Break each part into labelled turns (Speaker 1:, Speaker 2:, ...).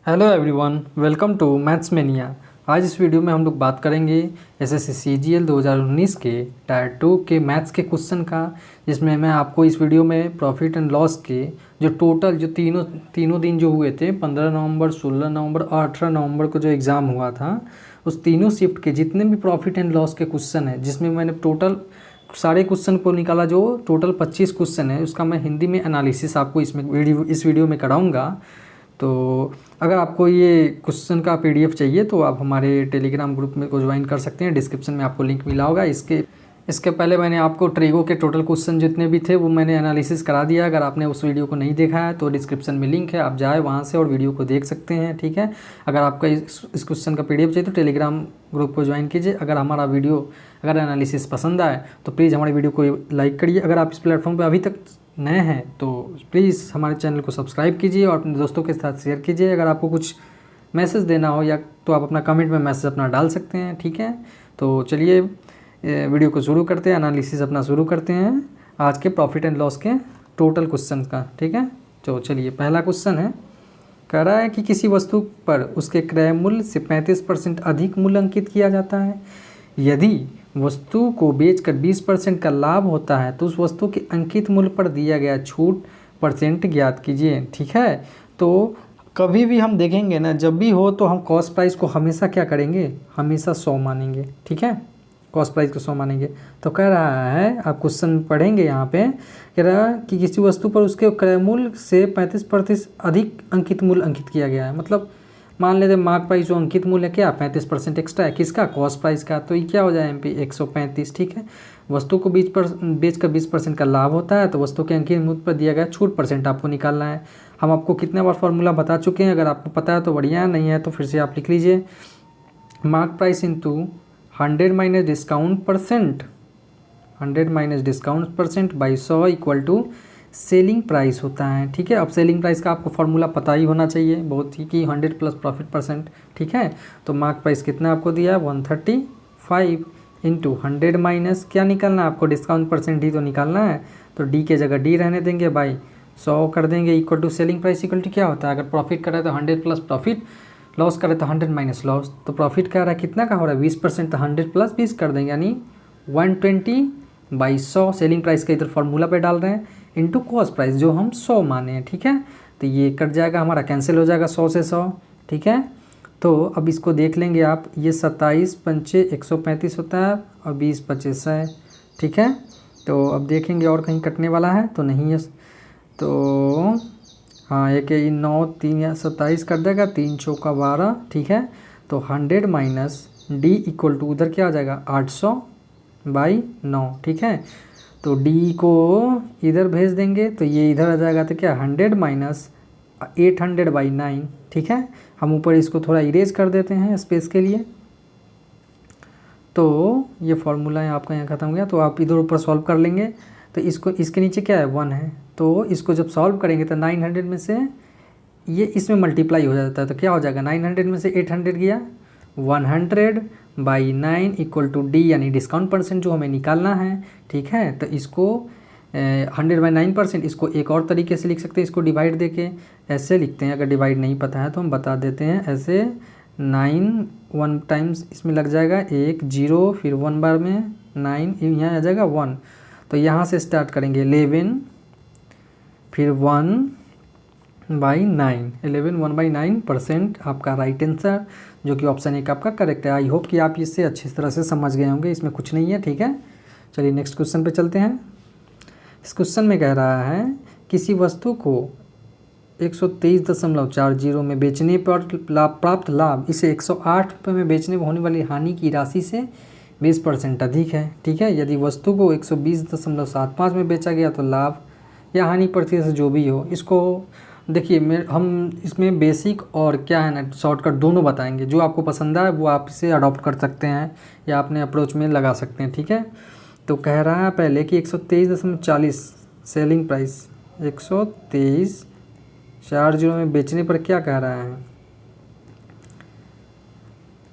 Speaker 1: Hello everyone, welcome to Maths Mania. आज इस video में हम लोग बात करेंगे एसएससी सीजीएल 2019 के टायर 2 के मैथ्स के क्वेश्चन का, जिसमें मैं आपको इस वीडियो में प्रॉफिट एंड लॉस के जो टोटल जो तीनों दिन जो हुए थे 15 नवंबर, 16 नवंबर और 18 नवंबर को जो एग्ज़ाम हुआ था, उस तीनों शिफ्ट के जितने भी प्रॉफिट एंड लॉस के क्वेश्चन हैं, जिसमें मैंने टोटल सारे क्वेश्चन को निकाला, जो टोटल 25 क्वेश्चन है, उसका मैं हिंदी में एनालिसिस आपको इस वीडियो में कराऊँगा। तो अगर आपको ये क्वेश्चन का पीडीएफ चाहिए तो आप हमारे टेलीग्राम ग्रुप में को ज्वाइन कर सकते हैं। डिस्क्रिप्शन में आपको लिंक मिला होगा। इसके पहले मैंने आपको ट्रेगो के टोटल क्वेश्चन जितने भी थे वो मैंने एनालिसिस करा दिया। अगर आपने उस वीडियो को नहीं देखा है तो डिस्क्रिप्शन में लिंक है, आप जाए वहाँ से और वीडियो को देख सकते हैं। ठीक है, अगर आपका इस क्वेश्चन का पीडीएफ चाहिए तो टेलीग्राम ग्रुप को ज्वाइन कीजिए। अगर हमारा वीडियो अगर एनालिसिस पसंद आए तो प्लीज़ हमारे वीडियो को लाइक करिए। अगर आप इस प्लेटफॉर्म पर अभी तक नए हैं तो प्लीज़ हमारे चैनल को सब्सक्राइब कीजिए और अपने दोस्तों के साथ शेयर कीजिए। अगर आपको कुछ मैसेज देना हो या तो आप अपना कमेंट में मैसेज अपना डाल सकते हैं। ठीक है, तो चलिए वीडियो को शुरू करते हैं, एनालिसिस अपना शुरू करते हैं आज के प्रॉफिट एंड लॉस के टोटल क्वेश्चन का। ठीक है, तो चलिए पहला क्वेश्चन है, कह रहा है कि किसी वस्तु पर उसके क्रय मूल्य से 35% अधिक मूल्य अंकित किया जाता है। यदि वस्तु को बेचकर 20% का लाभ होता है तो उस वस्तु के अंकित मूल्य पर दिया गया छूट परसेंट ज्ञात कीजिए। ठीक है, तो कभी भी हम देखेंगे ना, जब भी हो तो हम कॉस्ट प्राइस को हमेशा क्या करेंगे, हमेशा 100 मानेंगे। ठीक है, कॉस्ट प्राइस को 100 मानेंगे। तो कह रहा है, आप क्वेश्चन पढ़ेंगे यहाँ पे, कह रहा है कि किसी वस्तु पर उसके क्रय मूल्य से 35% अधिक अंकित मूल्य अंकित किया गया है। मतलब मान लेते मार्क प्राइस जो अंकित मूल्य है क्या 35% एक्स्ट्रा है, किसका, कॉस्ट प्राइस का। तो ये क्या हो जाए MP 135। ठीक है, वस्तु को बेचकर 20% का लाभ होता है तो वस्तु के अंकित मूल्य पर दिया गया छूट परसेंट आपको निकालना है। हम आपको कितने बार फॉर्मूला बता चुके हैं, अगर आपको पता है तो बढ़िया, नहीं है तो फिर से आप लिख लीजिए। Mark price into 100 minus discount percent, 100 minus discount percent by 100 equal to selling price होता है। ठीक है, अब सेलिंग प्राइस का आपको फॉर्मूला पता ही होना चाहिए बहुत ही, कि 100 प्लस प्रॉफिट परसेंट। ठीक है, तो मार्क प्राइस कितना आपको दिया है 135 इंटू 100 माइनस क्या निकालना है आपको, डिस्काउंट परसेंट ही तो निकालना है। तो डी के जगह डी रहने देंगे, बाई 100 कर देंगे equal to selling price equal to क्या होता है, अगर प्रॉफिट करे तो 100 प्लस प्रॉफिट, लॉस करे तो 100 माइनस लॉस। तो प्रॉफिट क्या रहा है, कितना का हो रहा है 20%, तो 100 प्लस 20 कर देंगे, यानी 120 बाई 100 सेलिंग प्राइस का इधर फॉर्मूला पे डाल रहे हैं, इंटू कॉस्ट प्राइस जो हम 100 माने हैं। ठीक है, तो ये कट जाएगा हमारा, कैंसिल हो जाएगा 100 से 100। ठीक है, तो अब इसको देख लेंगे आप, ये 27 पंचे 135 होता है और 20 पच्चीस है। ठीक है, तो अब देखेंगे और कहीं कटने वाला है तो नहीं है, तो हाँ एक 9 3 या 27 कर देगा, 3 चौका 12। ठीक है, तो 100 माइनस डी इक्वल टू उधर क्या आ जाएगा 800 बाई 9। ठीक है, तो डी को इधर भेज देंगे तो ये इधर आ जाएगा, तो क्या 100 माइनस 800 बाई 9। ठीक है, हम ऊपर इसको थोड़ा इरेज कर देते हैं स्पेस के लिए। तो ये फॉर्मूला है आपका यहाँ ख़त्म हो गया। तो आप इधर ऊपर सॉल्व कर लेंगे, तो इसको इसके नीचे क्या है 1 है, तो इसको जब सॉल्व करेंगे तो 900 में से ये इसमें मल्टीप्लाई हो जाता है, तो क्या हो जाएगा 900 में से 800 गया, 100 बाई 9 इक्वल टू डी, यानी डिस्काउंट परसेंट जो हमें निकालना है। ठीक है, तो इसको 100 बाई 9%, इसको एक और तरीके से लिख सकते हैं, इसको डिवाइड देके ऐसे लिखते हैं। अगर डिवाइड नहीं पता है तो हम बता देते हैं ऐसे, 9 1 टाइम्स इसमें लग जाएगा 1 0, फिर 1 बार में 9 यहाँ आ जाएगा 1। तो यहाँ से स्टार्ट करेंगे 11, फिर 1 बाई 9, 11 1 बाई 9% आपका राइट आंसर, जो कि ऑप्शन एक आपका करेक्ट है। आई होप कि आप इससे अच्छी तरह से समझ गए होंगे, इसमें कुछ नहीं है। ठीक है, चलिए नेक्स्ट क्वेश्चन पे चलते हैं। इस क्वेश्चन में कह रहा है किसी वस्तु को 123.40 में बेचने पर प्राप्त लाभ इसे 108 रुपये में बेचने में होने वाली हानि की राशि से 20% अधिक है। ठीक है, यदि वस्तु को 120.75 में बेचा गया तो लाभ या हानि प्रतिशत जो भी हो, इसको देखिए हम इसमें बेसिक और क्या है ना शॉर्टकट दोनों बताएंगे। जो आपको पसंद आए वो आप इसे अडॉप्ट कर सकते हैं या अपने अप्रोच में लगा सकते हैं। ठीक है, तो कह रहा है पहले कि 123.40 सेलिंग प्राइस, 123.40 में बेचने पर क्या कह रहा है,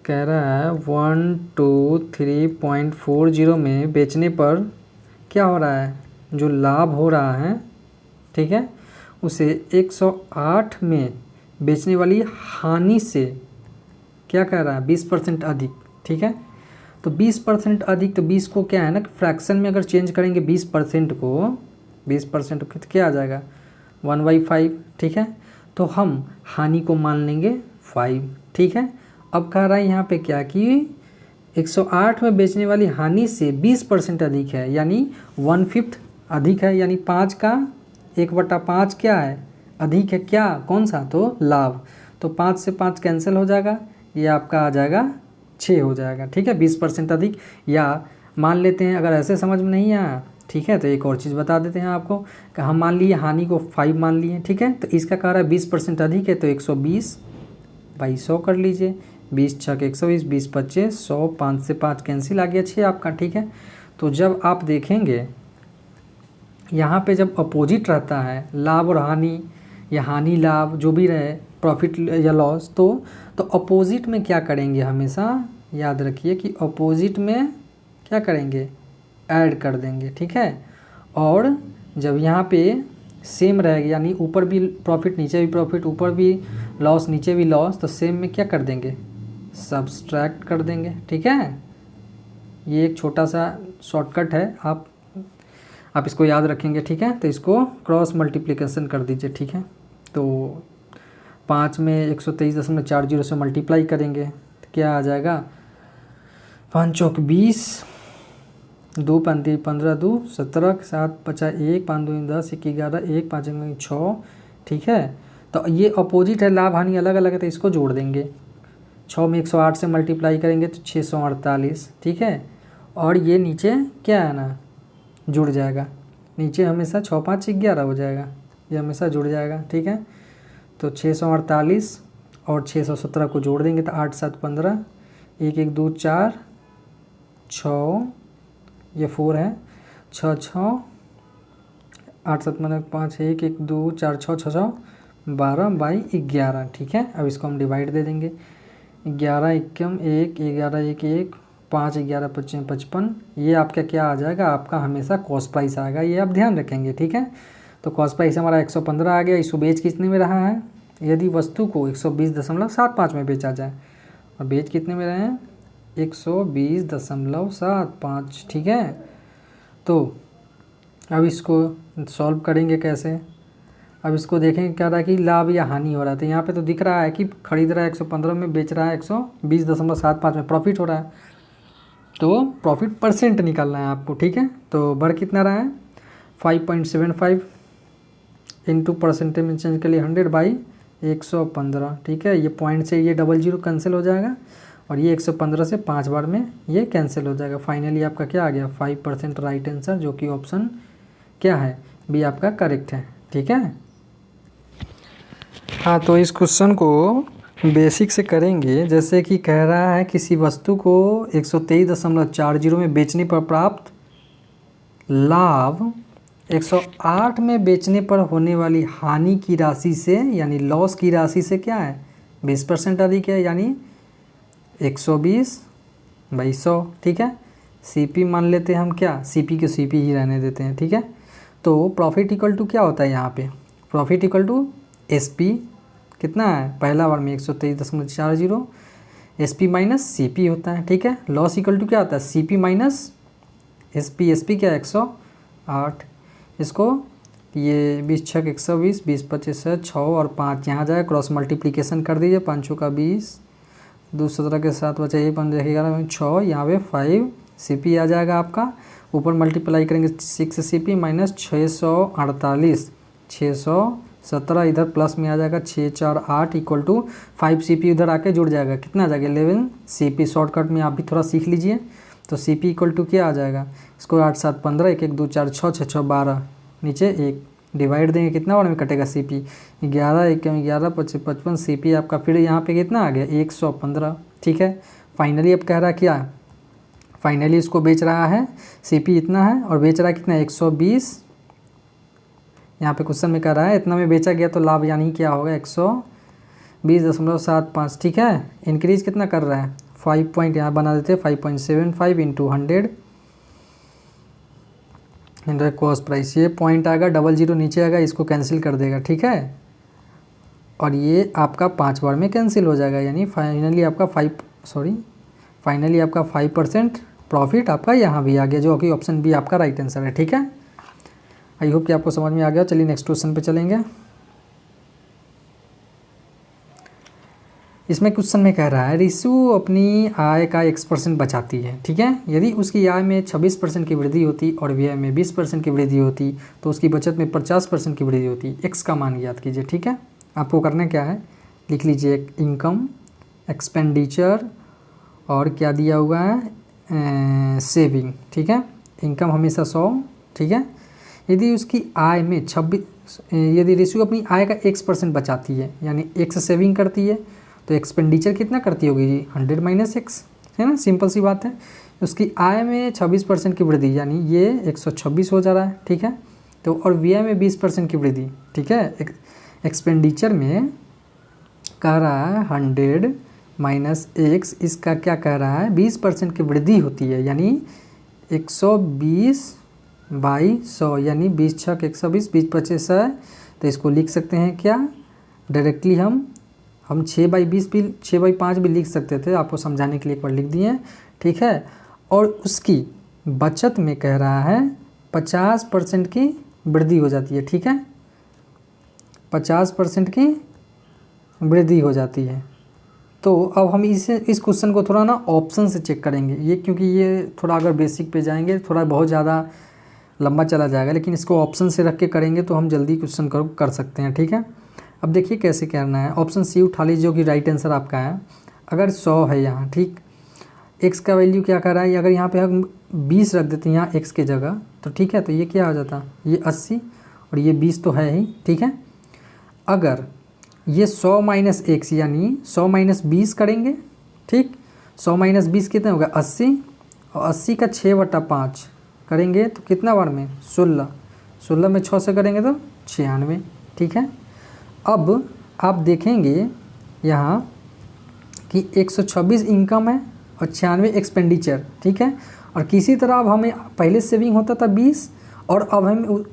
Speaker 1: कह रहा है 123.40 में बेचने पर क्या हो रहा है, जो लाभ हो रहा है, ठीक है, उसे 108 में बेचने वाली हानि से क्या कह रहा है 20% अधिक, ठीक है। तो 20% अधिक, तो 20 को क्या है ना फ्रैक्शन में अगर चेंज करेंगे 20% को, 20% को तो क्या आ जाएगा 1/5, ठीक है। तो हम हानि को मान लेंगे 5, ठीक है। अब कह रहा है यहाँ पे क्या कि 108 में बेचने वाली हानि से 20% अधिक है, यानी 1/5 अधिक है, यानी 5 का 1/5 क्या है अधिक है, क्या कौन सा, तो लाभ। तो 5 से 5 कैंसिल हो जाएगा, ये आपका आ जाएगा 6 हो जाएगा, ठीक है। 20% अधिक, या मान लेते हैं अगर ऐसे समझ में नहीं आया, ठीक है, तो एक और चीज़ बता देते हैं आपको कि हम मान लिए हानि को 5 मान लिए, ठीक है। तो इसका कह रहा है 20% अधिक है, तो 120/100 कर लीजिए। 20 छक 120, 20 25 100, 5 से 5 कैंसिल आ गया 6 आपका, ठीक है। तो जब आप देखेंगे यहाँ पे जब अपोजिट रहता है लाभ और हानि, या हानि लाभ जो भी रहे, प्रॉफिट या लॉस, तो अपोजिट में क्या करेंगे, हमेशा याद रखिए कि अपोजिट में क्या करेंगे, ऐड कर देंगे, ठीक है। और जब यहाँ पे सेम रहेगा, यानी ऊपर भी प्रॉफिट नीचे भी प्रॉफिट, ऊपर भी लॉस नीचे भी लॉस, तो सेम में क्या कर देंगे, सब्सट्रैक्ट कर देंगे, ठीक है। ये एक छोटा सा शॉर्टकट है, आप इसको याद रखेंगे, ठीक है। तो इसको क्रॉस मल्टीप्लिकेशन कर दीजिए, ठीक है। तो 5 में 123.40 से मल्टीप्लाई करेंगे तो क्या आ जाएगा, 5 चौक 20, 2 5 15, 2 17, 7 50 1, 5 2 10, 1 11, 1 5 6, ठीक है। तो ये अपोजिट है, लाभ हानि अलग अलग है, तो इसको जोड़ देंगे। 6 में 108 से मल्टीप्लाई करेंगे तो 648, ठीक है। और ये नीचे क्या है ना जुड़ जाएगा, नीचे हमेशा 6 5 11 हो जाएगा, ये हमेशा जुड़ जाएगा, ठीक है। तो 648 और 617 को जोड़ देंगे तो 8 7 15, 1 1 2 4 6, ये 4 है, 6 6 8 7 5 1 1 2 4 6 6 6 12/11, ठीक है। अब इसको हम डिवाइड दे देंगे, 11 एकम 1, 11 1 1, 5 11 25 55, ये आपका क्या आ जाएगा, आपका हमेशा कॉस्ट प्राइस आएगा, ये आप ध्यान रखेंगे, ठीक है। तो कॉस्ट प्राइस हमारा 115 आ गया। इसको बेच कितने में रहा है, यदि वस्तु को 120.75 में बेचा जाए, और बेच कितने में रहे हैं 120.75, ठीक है। तो अब इसको सॉल्व करेंगे कैसे, अब इसको देखेंगे क्या रहा है कि लाभ या हानि हो रहा है। तो यहाँ पे तो दिख रहा है कि खरीद रहा है 115 में, बेच रहा है 120.75 में, प्रॉफिट हो रहा है। तो प्रॉफिट परसेंट निकालना है आपको, ठीक है। तो बढ़ कितना रहा है 5.75 इंटू परसेंटेज में चेंज के लिए 100/115, ठीक है। ये पॉइंट से ये 00 कैंसिल हो जाएगा, और ये 115 से 5 बार में ये कैंसिल हो जाएगा। फाइनली आपका क्या आ गया 5% राइट आंसर, जो कि ऑप्शन क्या है बी आपका करेक्ट है, ठीक है। हाँ, तो इस क्वेश्चन को बेसिक से करेंगे। जैसे कि कह रहा है किसी वस्तु को 123.40 में बेचने पर प्राप्त लाभ 108 में बेचने पर होने वाली हानि की राशि से, यानी लॉस की राशि से क्या है 20% अधिक है, यानी 120/100, ठीक है। सीपी मान लेते हैं हम, क्या सीपी के सीपी ही रहने देते हैं, ठीक है। तो प्रॉफिट इक्वल टू क्या होता है यहाँ पे, प्रॉफिट इक्वल टू एसपी कितना है, पहला बार में 123.40, एसपी माइनस सीपी होता है, ठीक है। लॉस इक्वल टू क्या होता है सीपी माइनस एसपी, एसपी क्या 108, इसको ये 20 छक 120, 20 25 6 और 5 यहाँ जाए, क्रॉस मल्टीप्लिकेशन कर दीजिए, 5 का 20, 2 17 के 7 बचा, ये 15 11 6, यहाँ पे 5 सीपी आ जाएगा आपका। ऊपर मल्टीप्लाई करेंगे 6 सीपी माइनस 648, 617 इधर प्लस में आ जाएगा, 6 4 8 इक्वल टू 5 सीपी उधर आके जुड़ जाएगा, कितना आ जाएगा 11 सीपी। शॉर्टकट में आप भी थोड़ा सीख लीजिए। तो सीपी इक्वल टू क्या आ जाएगा, इसको 8 7 15, 1 1 2 4 6 6 6 12, नीचे 1 डिवाइड देंगे, कितना बार में कटेगा सीपी 11 1 11 25 55, सीपी आपका फिर यहाँ पे कितना आ गया 115, ठीक है। फाइनली अब कह रहा क्या, फाइनली इसको बेच रहा है सीपी इतना है, और बेच रहा है कितना 120, यहाँ पे क्वेश्चन में कह रहा है इतना में बेचा गया, तो लाभ यानी क्या होगा 120.75, ठीक है। इंक्रीज कितना कर रहा है 5 पॉइंट, यहाँ बना देते हैं 5.75 इंटू 100 कॉस्ट प्राइस, ये पॉइंट आएगा 00 नीचे आएगा, इसको कैंसिल कर देगा, ठीक है। और ये आपका 5 बार में कैंसिल हो जाएगा, यानी फाइनली आपका 5% प्रॉफिट आपका यहाँ भी आ गया, जो कि ऑप्शन बी आपका राइट आंसर है। ठीक है, आई होप कि आपको समझ में आ गया। चलिए नेक्स्ट क्वेश्चन पे चलेंगे। इसमें क्वेश्चन में कह रहा है रिशु अपनी आय का x% बचाती है। ठीक है, यदि उसकी आय में 26% की वृद्धि होती और व्यय में 20% की वृद्धि होती तो उसकी बचत में 50% की वृद्धि होती। x का मान ज्ञात कीजिए। ठीक है, आपको करना क्या है, लिख लीजिए इनकम, एक्सपेंडिचर और क्या दिया हुआ है, सेविंग। ठीक है, इनकम हमेशा 100। ठीक है, यदि उसकी आय में यदि रिशु अपनी आय का x% बचाती है, यानी x सेविंग करती है, तो एक्सपेंडिचर कितना करती होगी जी, 100 माइनस एक्स, है ना, सिंपल सी बात है। उसकी आय में 26% की वृद्धि, यानी ये 126 हो जा रहा है। ठीक है, तो और व्यय में 20% की वृद्धि। ठीक है, एक्सपेंडिचर में कह रहा है 100 माइनस एक्स, इसका क्या कह रहा है, 20% की वृद्धि होती है, यानी 120/100, यानी 20 छक 120, 20 25 है। तो इसको लिख सकते हैं क्या, डायरेक्टली हम 6/20 भी, 6/5 भी लिख सकते थे, आपको समझाने के लिए एक बार लिख दिए। ठीक है, और उसकी बचत में कह रहा है 50% की वृद्धि हो जाती है। ठीक है, 50% की वृद्धि हो जाती है। तो अब हम इस क्वेश्चन को थोड़ा ना ऑप्शन से चेक करेंगे, ये क्योंकि ये थोड़ा अगर बेसिक पे जाएंगे थोड़ा बहुत ज़्यादा लंबा चला जाएगा, लेकिन इसको ऑप्शन से रख के करेंगे तो हम जल्दी क्वेश्चन कर सकते हैं। ठीक है, अब देखिए कैसे करना है। ऑप्शन सी उठा लीजिए, जो कि राइट आंसर आपका है। अगर 100 है यहाँ, ठीक, x का वैल्यू क्या कर रहा है, अगर यहाँ पे हम 20 रख देते हैं यहाँ x के जगह, तो ठीक है, तो ये क्या हो जाता, ये 80 और ये 20 तो है ही। ठीक है, अगर ये 100 माइनस एक्स, यानी 100 माइनस 20 करेंगे। ठीक, 100 माइनस 20 कितना होगा, 80, और 80 का 6/5 करेंगे तो कितना बार में, 16, 16 में 6 से करेंगे तो 96। ठीक है, अब आप देखेंगे यहाँ कि 126 इनकम है और 96 एक्सपेंडिचर। ठीक है, और किसी तरह अब हमें पहले सेविंग होता था 20 और अब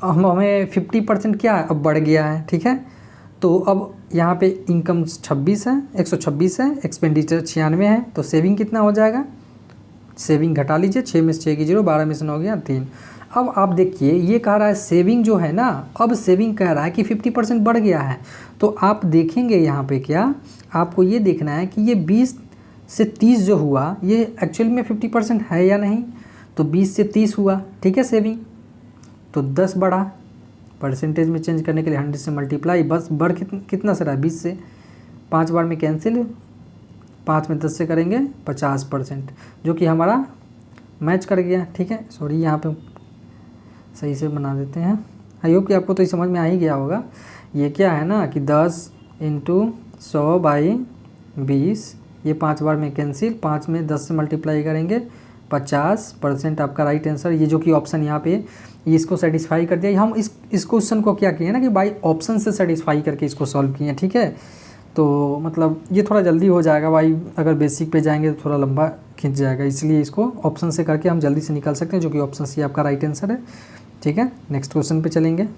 Speaker 1: हमें 50% क्या है, अब बढ़ गया है। ठीक है, तो अब यहाँ पे इनकम 26 है, 126 है, एक्सपेंडिचर 96 है, तो सेविंग कितना हो जाएगा, सेविंग घटा लीजिए, 6 में से 6 की 0, 12 में से 9 गया 3। अब आप देखिए ये कह रहा है सेविंग जो है ना, अब सेविंग कह रहा है कि 50% बढ़ गया है। तो आप देखेंगे यहाँ पे क्या, आपको ये देखना है कि ये 20 से 30 जो हुआ ये एक्चुअल में 50% है या नहीं। तो 20 से 30 हुआ, ठीक है, सेविंग, तो 10 बढ़ा, परसेंटेज में चेंज करने के लिए 100 से मल्टीप्लाई, बस बढ़ कितना से रहा, 20 से, 5 बार में कैंसिल, 5 में 10 से करेंगे 50%, जो कि हमारा मैच कर गया। ठीक है, सॉरी यहाँ पे सही से बना देते हैं। आई होप कि आपको तो ये समझ में आ ही गया होगा। ये क्या है ना कि 10 × 100/20, ये 5 बार में कैंसिल, 5 में 10 से मल्टीप्लाई करेंगे, 50% आपका राइट आंसर। ये जो कि ऑप्शन यहाँ पे ये इसको सेटिस्फाई कर दिया। हम इस क्वेश्चन को क्या किए ना कि बाई ऑप्शन से सेटिस्फाई करके इसको सॉल्व किए। ठीक है, तो मतलब ये थोड़ा जल्दी हो जाएगा भाई, अगर बेसिक पे जाएंगे तो थोड़ा लंबा खिंच जाएगा, इसलिए इसको ऑप्शन से करके हम जल्दी से निकाल सकते हैं, जो कि ऑप्शन सी आपका राइट आंसर है। ठीक है, नेक्स्ट क्वेश्चन पे चलेंगे।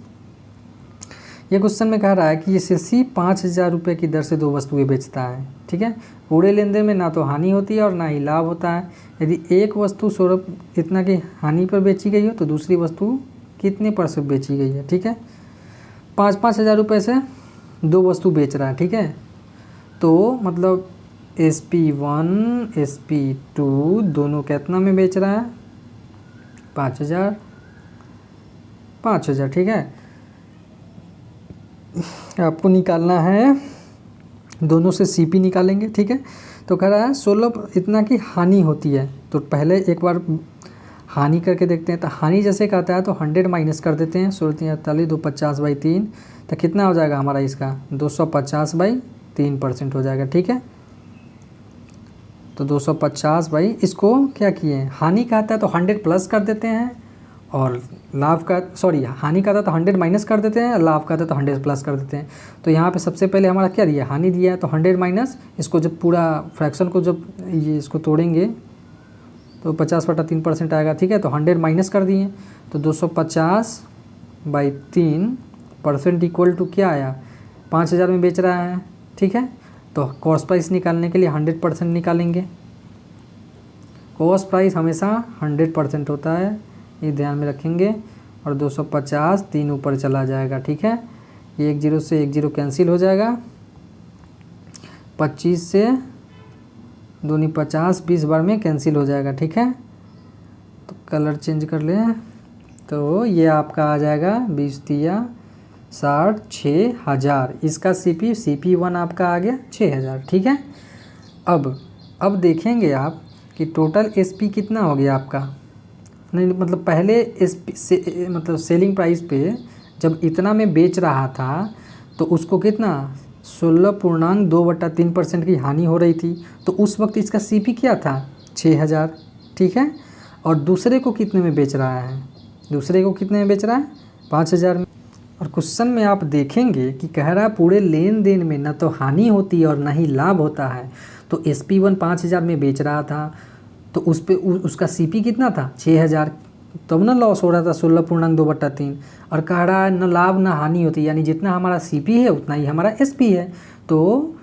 Speaker 1: ये क्वेश्चन में कह रहा है कि ये सी 5,000 रुपये की दर से 2 वस्तुएं बेचता है। ठीक है, पूरे लेन देन में ना तो हानि होती है और ना ही लाभ होता है। यदि एक वस्तु 100 इतना की हानि पर बेची गई हो तो दूसरी वस्तु कितने पर से बेची गई है। ठीक है, 5,000 रुपये से 2 वस्तु बेच रहा है। ठीक है, तो मतलब SP1 SP2 दोनों कितना में बेच रहा है, 5,000 5,000। ठीक है, आपको निकालना है, दोनों से CP निकालेंगे। ठीक है, तो कह रहा है 16 इतना की हानि होती है, तो पहले एक बार हानि करके देखते हैं। तो हानि जैसे कहता है तो 100 माइनस कर देते हैं, 16 × 48 250/3, तो कितना हो जाएगा हमारा इसका 250/3% हो जाएगा। ठीक है, तो 250 इसको क्या किए, हानि कहता है तो 100 प्लस कर देते हैं, और लाभ का हानि का था तो 100 माइनस कर देते हैं, लाभ का था तो 100 प्लस कर देते हैं। तो यहाँ पे सबसे पहले हमारा क्या दिया, हानि दिया है, तो 100 माइनस, इसको जब पूरा फ्रैक्शन को जब ये इसको तोड़ेंगे तो 50/3% आएगा। ठीक है, तो 100 माइनस कर दिए, तो 250/3% इक्वल टू क्या आया, 5,000 में बेच रहा है, ठीक है। तो कॉस्ट प्राइस निकालने के लिए 100% निकालेंगे। कॉस्ट प्राइस हमेशा 100% होता है, ये ध्यान में रखेंगे। और 250 3 ऊपर चला जाएगा, ठीक है। ये 1 0 से 1 0 कैंसिल हो जाएगा। 25 से 2 50 20 बार में कैंसिल हो जाएगा, ठीक है। तो कलर चेंज कर लें, तो ये आपका आ जाएगा 20 तिया 60 6,000। इसका CP1 आपका आ गया 6,000, ठीक है। अब देखेंगे आप कि टोटल SP कितना हो गया आपका। नहीं मतलब पहले SP से मतलब सेलिंग प्राइस पे जब इतना में बेच रहा था तो उसको कितना 16.2/3% की हानि हो रही थी। तो उस वक्त इसका CP क्या था 6,000, ठीक है। और दूसरे को कितने में बेच रहा है, दूसरे को कितने में बेच रहा है 5,000 में। और क्वेश्चन में आप देखेंगे कि कह रहा है पूरे लेन देन में न तो हानि होती है और न ही लाभ होता है। तो SP1 5,000 में बेच रहा था तो उस पे उसका CP कितना था 6,000, तब ना लॉस हो रहा था 16.2/3। और कह रहा है न लाभ न हानि होती, यानी जितना हमारा CP है उतना ही हमारा SP है। तो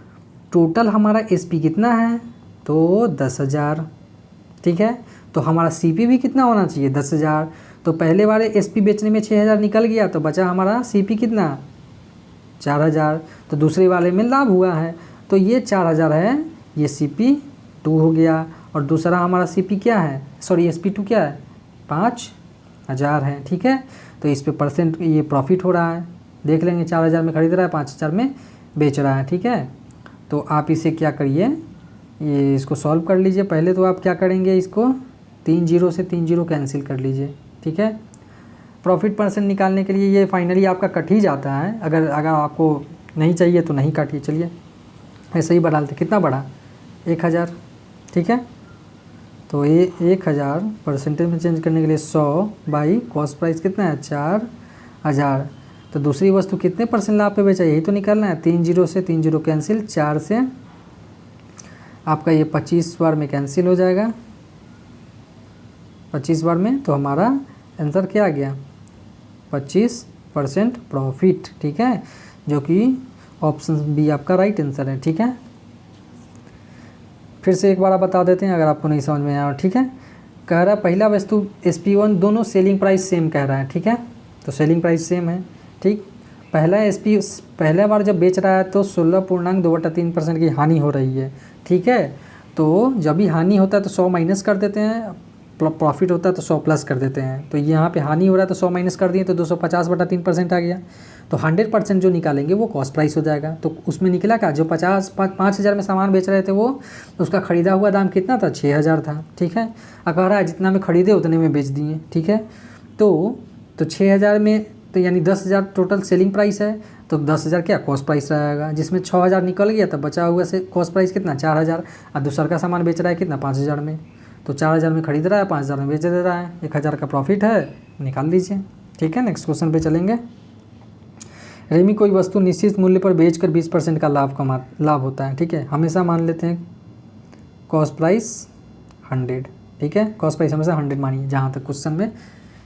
Speaker 1: टोटल हमारा SP कितना है तो 10,000, ठीक है। तो हमारा CP भी कितना होना चाहिए 10,000। तो पहले वाले SP बेचने में 6,000 निकल गया तो बचा हमारा CP कितना 4,000। तो दूसरे वाले में लाभ हुआ है तो ये 4,000 है, ये CP2 हो गया। और दूसरा हमारा CP क्या है, सॉरी SP2 क्या है 5,000 है, ठीक है। तो इस पे परसेंट ये प्रॉफिट हो रहा है, देख लेंगे 4,000 में खरीद रहा है 5,000 में बेच रहा है, ठीक है। तो आप इसे क्या करिए, ये इसको सॉल्व कर लीजिए। पहले तो आप क्या करेंगे, इसको 3 0 से 3 0 कैंसिल कर लीजिए, ठीक है। प्रॉफिट परसेंट निकालने के लिए ये फाइनली आपका कट ही जाता है। अगर आपको नहीं चाहिए तो नहीं काटिए, चलिए ऐसे ही बढ़ा लेते। कितना बढ़ा 1,000, ठीक है। तो ये 1,000 परसेंटेज में चेंज करने के लिए 100 बाई कॉस्ट प्राइस कितना है 4,000। तो दूसरी वस्तु कितने % लाभ पे बेचा, यही तो निकालना है। 3 0 से 3 0 कैंसिल, 4 से आपका ये 25 बार में कैंसिल हो जाएगा, 25 बार में। तो हमारा आंसर क्या आ गया 25% प्रॉफिट, ठीक है। जो कि ऑप्शन बी आपका राइट आंसर है, ठीक है। फिर से एक बार आप बता देते हैं अगर आपको नहीं समझ में आया, ठीक है। कह रहा है पहला वस्तु SP1 दोनों सेलिंग प्राइस सेम कह रहा है, ठीक है। तो सेलिंग प्राइस सेम है, ठीक। पहला SP पहला बार जब बेच रहा है तो 16.2/3% की हानि हो रही है, ठीक है। तो जब भी हानि होता है तो 100 माइनस कर देते हैं, प्रॉफिट होता है तो 100 प्लस कर देते हैं। तो यहाँ पे हानि हो रहा है तो 100 माइनस कर दिए तो 250/3% आ गया। तो 100% जो निकालेंगे वो कॉस्ट प्राइस हो जाएगा। तो उसमें निकला क्या, जो 5,000 में सामान बेच रहे थे वो उसका ख़रीदा हुआ दाम कितना था 6,000 था, ठीक है। अब कह रहा है जितना में ख़रीदे उतने में बेच दिए, ठीक है। तो 6,000 में तो यानी 10,000 टोटल सेलिंग प्राइस है। तो 10,000 क्या कॉस्ट प्राइस रहेगा, जिसमें 6,000 निकल गया तब बचा हुआ से कॉस्ट प्राइस कितना 4,000। और दूसरा का सामान बेच रहा है कितना 5,000 में। तो 4,000 में खरीद रहा है 5,000 में बेच दे रहा है, 1,000 का प्रॉफिट है, निकाल लीजिए, ठीक है। नेक्स्ट क्वेश्चन पे चलेंगे। रेमी कोई वस्तु निश्चित मूल्य पर बेचकर 20% का लाभ होता है, ठीक है। हमेशा मान लेते हैं कॉस्ट प्राइस 100, ठीक है। कॉस्ट प्राइस हमेशा 100 मानिए, जहाँ तक क्वेश्चन में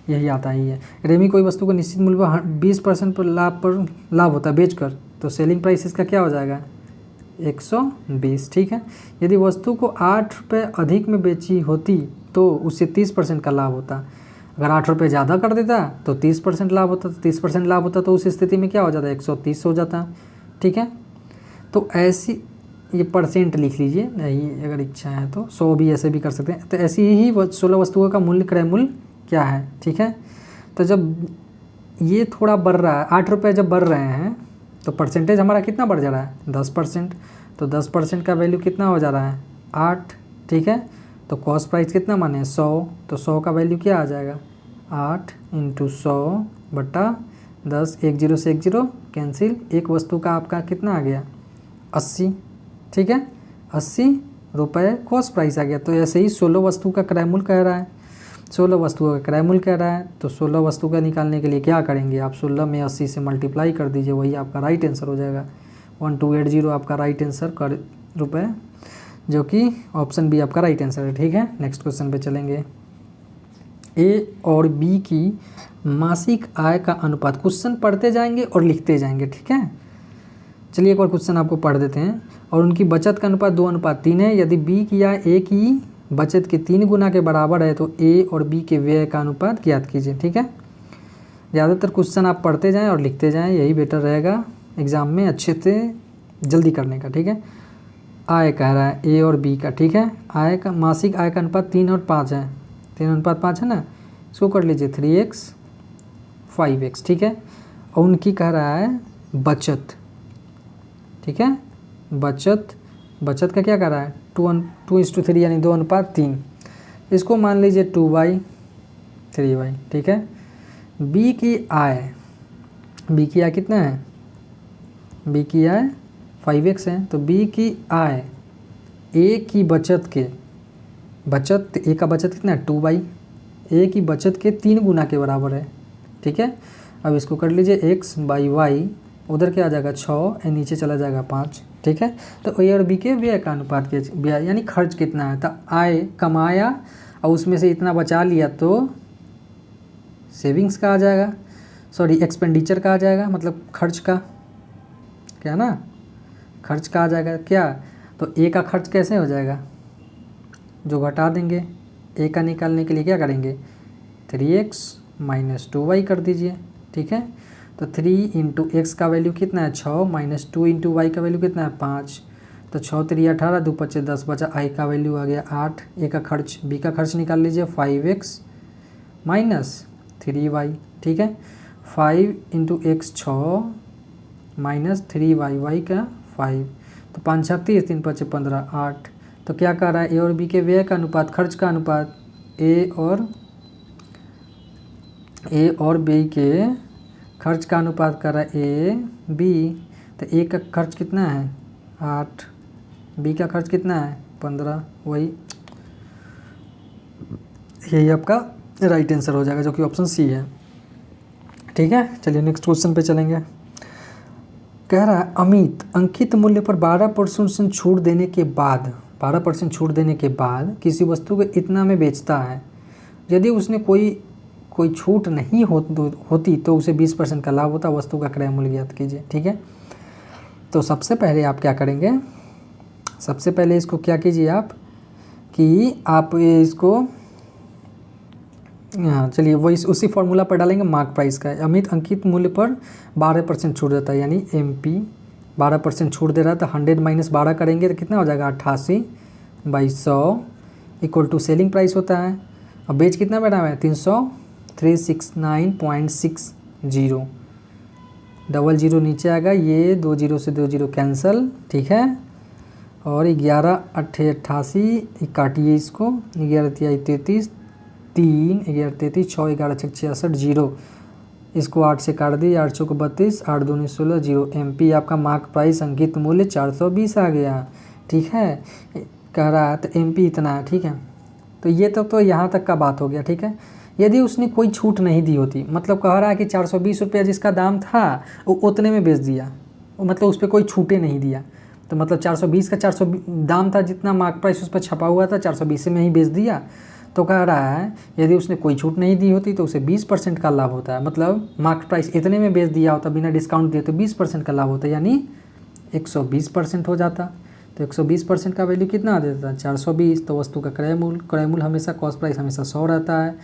Speaker 1: यही आता ही है। रेमी कोई वस्तु को निश्चित मूल्य पर 20% पर लाभ होता है बेचकर, तो सेलिंग प्राइस इसका क्या हो जाएगा 120, ठीक है। यदि वस्तु को 8 रुपये अधिक में बेची होती तो उससे 30% का लाभ होता। अगर 8 रुपये ज़्यादा कर देता तो 30% लाभ होता, तो 30% लाभ होता तो उस स्थिति में क्या हो जाता 130 हो जाता, ठीक है। तो ऐसी ये परसेंट लिख लीजिए, नहीं अगर इच्छा है तो 100 भी ऐसे भी कर सकते हैं। तो ऐसी ही 16 वस्तुओं का मूल्य क्रय मूल्य क्या है, ठीक है। तो जब ये थोड़ा बढ़ रहा है 8 रुपये जब बढ़ रहे हैं तो परसेंटेज हमारा कितना बढ़ जा रहा है 10%। तो 10% का वैल्यू कितना हो जा रहा है 8, ठीक है। तो कॉस्ट प्राइस कितना माने 100, तो 100 का वैल्यू क्या आ जाएगा 8 × 100/10, 1 0 से 1 0 कैंसिल। एक वस्तु का आपका कितना आ गया 80, ठीक है। 80 रुपये कॉस्ट प्राइस आ गया। तो ऐसे ही 16 वस्तु का क्रय मूल्य कह रहा है, 16 वस्तुओं का क्रय मूल्य कह रहा है। तो 16 वस्तु का निकालने के लिए क्या करेंगे आप 16 में 80 से मल्टीप्लाई कर दीजिए, वही आपका राइट आंसर हो जाएगा 1280 आपका राइट आंसर कर रुपये, जो कि ऑप्शन बी आपका राइट आंसर है, ठीक है। नेक्स्ट क्वेश्चन पे चलेंगे। ए और बी की मासिक आय का अनुपात, क्वेश्चन पढ़ते जाएंगे और लिखते जाएंगे, ठीक है। चलिए एक और क्वेश्चन आपको पढ़ देते हैं। और उनकी बचत का अनुपात 2:3 है। यदि बी की या ए की बचत के 3 गुना के बराबर है तो ए और बी के व्यय का अनुपात ज्ञात कीजिए। ठीक है, ज़्यादातर क्वेश्चन आप पढ़ते जाएं और लिखते जाएं, यही बेटर रहेगा एग्ज़ाम में अच्छे से जल्दी करने का। ठीक है, आय कह रहा है ए और बी का। ठीक है, आय का मासिक आय का अनुपात 3 और 5 है, 3:5 है ना, इसको कर लीजिए 3x 5x। ठीक है, और उनकी कह रहा है बचत। ठीक है, बचत का क्या कर रहा है 2:3 यानी 2:3, इसको मान लीजिए 2/3। ठीक है, बी की आय कितना है, बी की आय 5x है, तो बी की आय ए की बचत ए का बचत कितना है 2/, ए की बचत के 3 गुना के बराबर है। ठीक है, अब इसको कर लीजिए x/y, उधर क्या आ जाएगा 6, नीचे चला जाएगा 5। ठीक है, तो ए और बी के व्यय का अनुपात के व्यय यानी खर्च कितना है, तो आय कमाया और उसमें से इतना बचा लिया तो सेविंग्स का आ जाएगा, सॉरी एक्सपेंडिचर का आ जाएगा, मतलब खर्च का, क्या ना, खर्च का आ जाएगा क्या। तो ए का खर्च कैसे हो जाएगा, जो घटा देंगे, ए का निकालने के लिए क्या करेंगे 3x - 2y कर दीजिए। ठीक है, तो 3 × x का वैल्यू कितना है 6 - 2 × y का वैल्यू कितना है 5, तो 6 3 18, 2 5 10 बचा, आई का वैल्यू आ गया 8। ए का खर्च, बी का खर्च निकाल लीजिए 5x - 3y। ठीक है, 5 × x 6 - 3y, y का 5, तो 5 6 30, 3 5 15 8। तो क्या कह रहा है ए और बी के व्यय का अनुपात, खर्च का अनुपात, ए और बी के खर्च का अनुपात कर रहा है ए बी, तो ए का खर्च कितना है 8, बी का खर्च कितना है 15, यही आपका राइट आंसर हो जाएगा, जो कि ऑप्शन सी है। ठीक है, चलिए नेक्स्ट क्वेश्चन पे चलेंगे। कह रहा है अमित अंकित मूल्य पर 12% छूट देने के बाद 12% छूट देने के बाद किसी वस्तु को इतना में बेचता है। यदि उसने कोई छूट नहीं होती तो उसे 20% का लाभ होता, वस्तु का क्रय मूल्य ज्ञात कीजिए। ठीक है, तो सबसे पहले आप क्या करेंगे, सबसे पहले इसको क्या कीजिए आप कि आप इसको, हाँ चलिए वो उसी फॉर्मूला पर डालेंगे मार्क प्राइस का। अमित अंकित मूल्य पर 12% छूट देता है, यानी MP 12% छूट दे रहा है, तो 100 - 12 करेंगे तो कितना हो जाएगा 88/100 = सेलिंग प्राइस होता है। अब बेच कितना बैठा है 369.60, डबल जीरो नीचे आएगा, ये 2 0 से 2 0 कैंसिल। ठीक है, और 11 8 88, काटिए इसको, 11 3 33, 3 11 33, 6 11 6 66 0, इसको 8 से काट दिए, 8 चौको 32, 8 दूनी 16 0। MP आपका मार्क प्राइस अंकित मूल्य 420 आ गया। ठीक है, कह रहा है तो MP इतना है। ठीक है, तो ये तो यहाँ तक का बात हो गया। ठीक है, यदि उसने कोई छूट नहीं दी होती, मतलब कह रहा है कि 420 रुपया जिसका दाम था वो उतने में बेच दिया, मतलब उस पर कोई छूटे नहीं दिया, तो मतलब 420 का 420 दाम था, जितना मार्क प्राइस उस पर छपा हुआ था 420 में ही बेच दिया। तो कह रहा है यदि उसने कोई छूट नहीं दी होती तो उसे 20% का लाभ होता है, मतलब मार्क प्राइस इतने में बेच दिया होता बिना डिस्काउंट दिए तो 20% का लाभ होता, यानी 120% हो जाता। तो 120% का वैल्यू कितना आ देता है 420। तो वस्तु का क्रय मूल्य हमेशा, कॉस्ट प्राइस हमेशा 100 रहता है,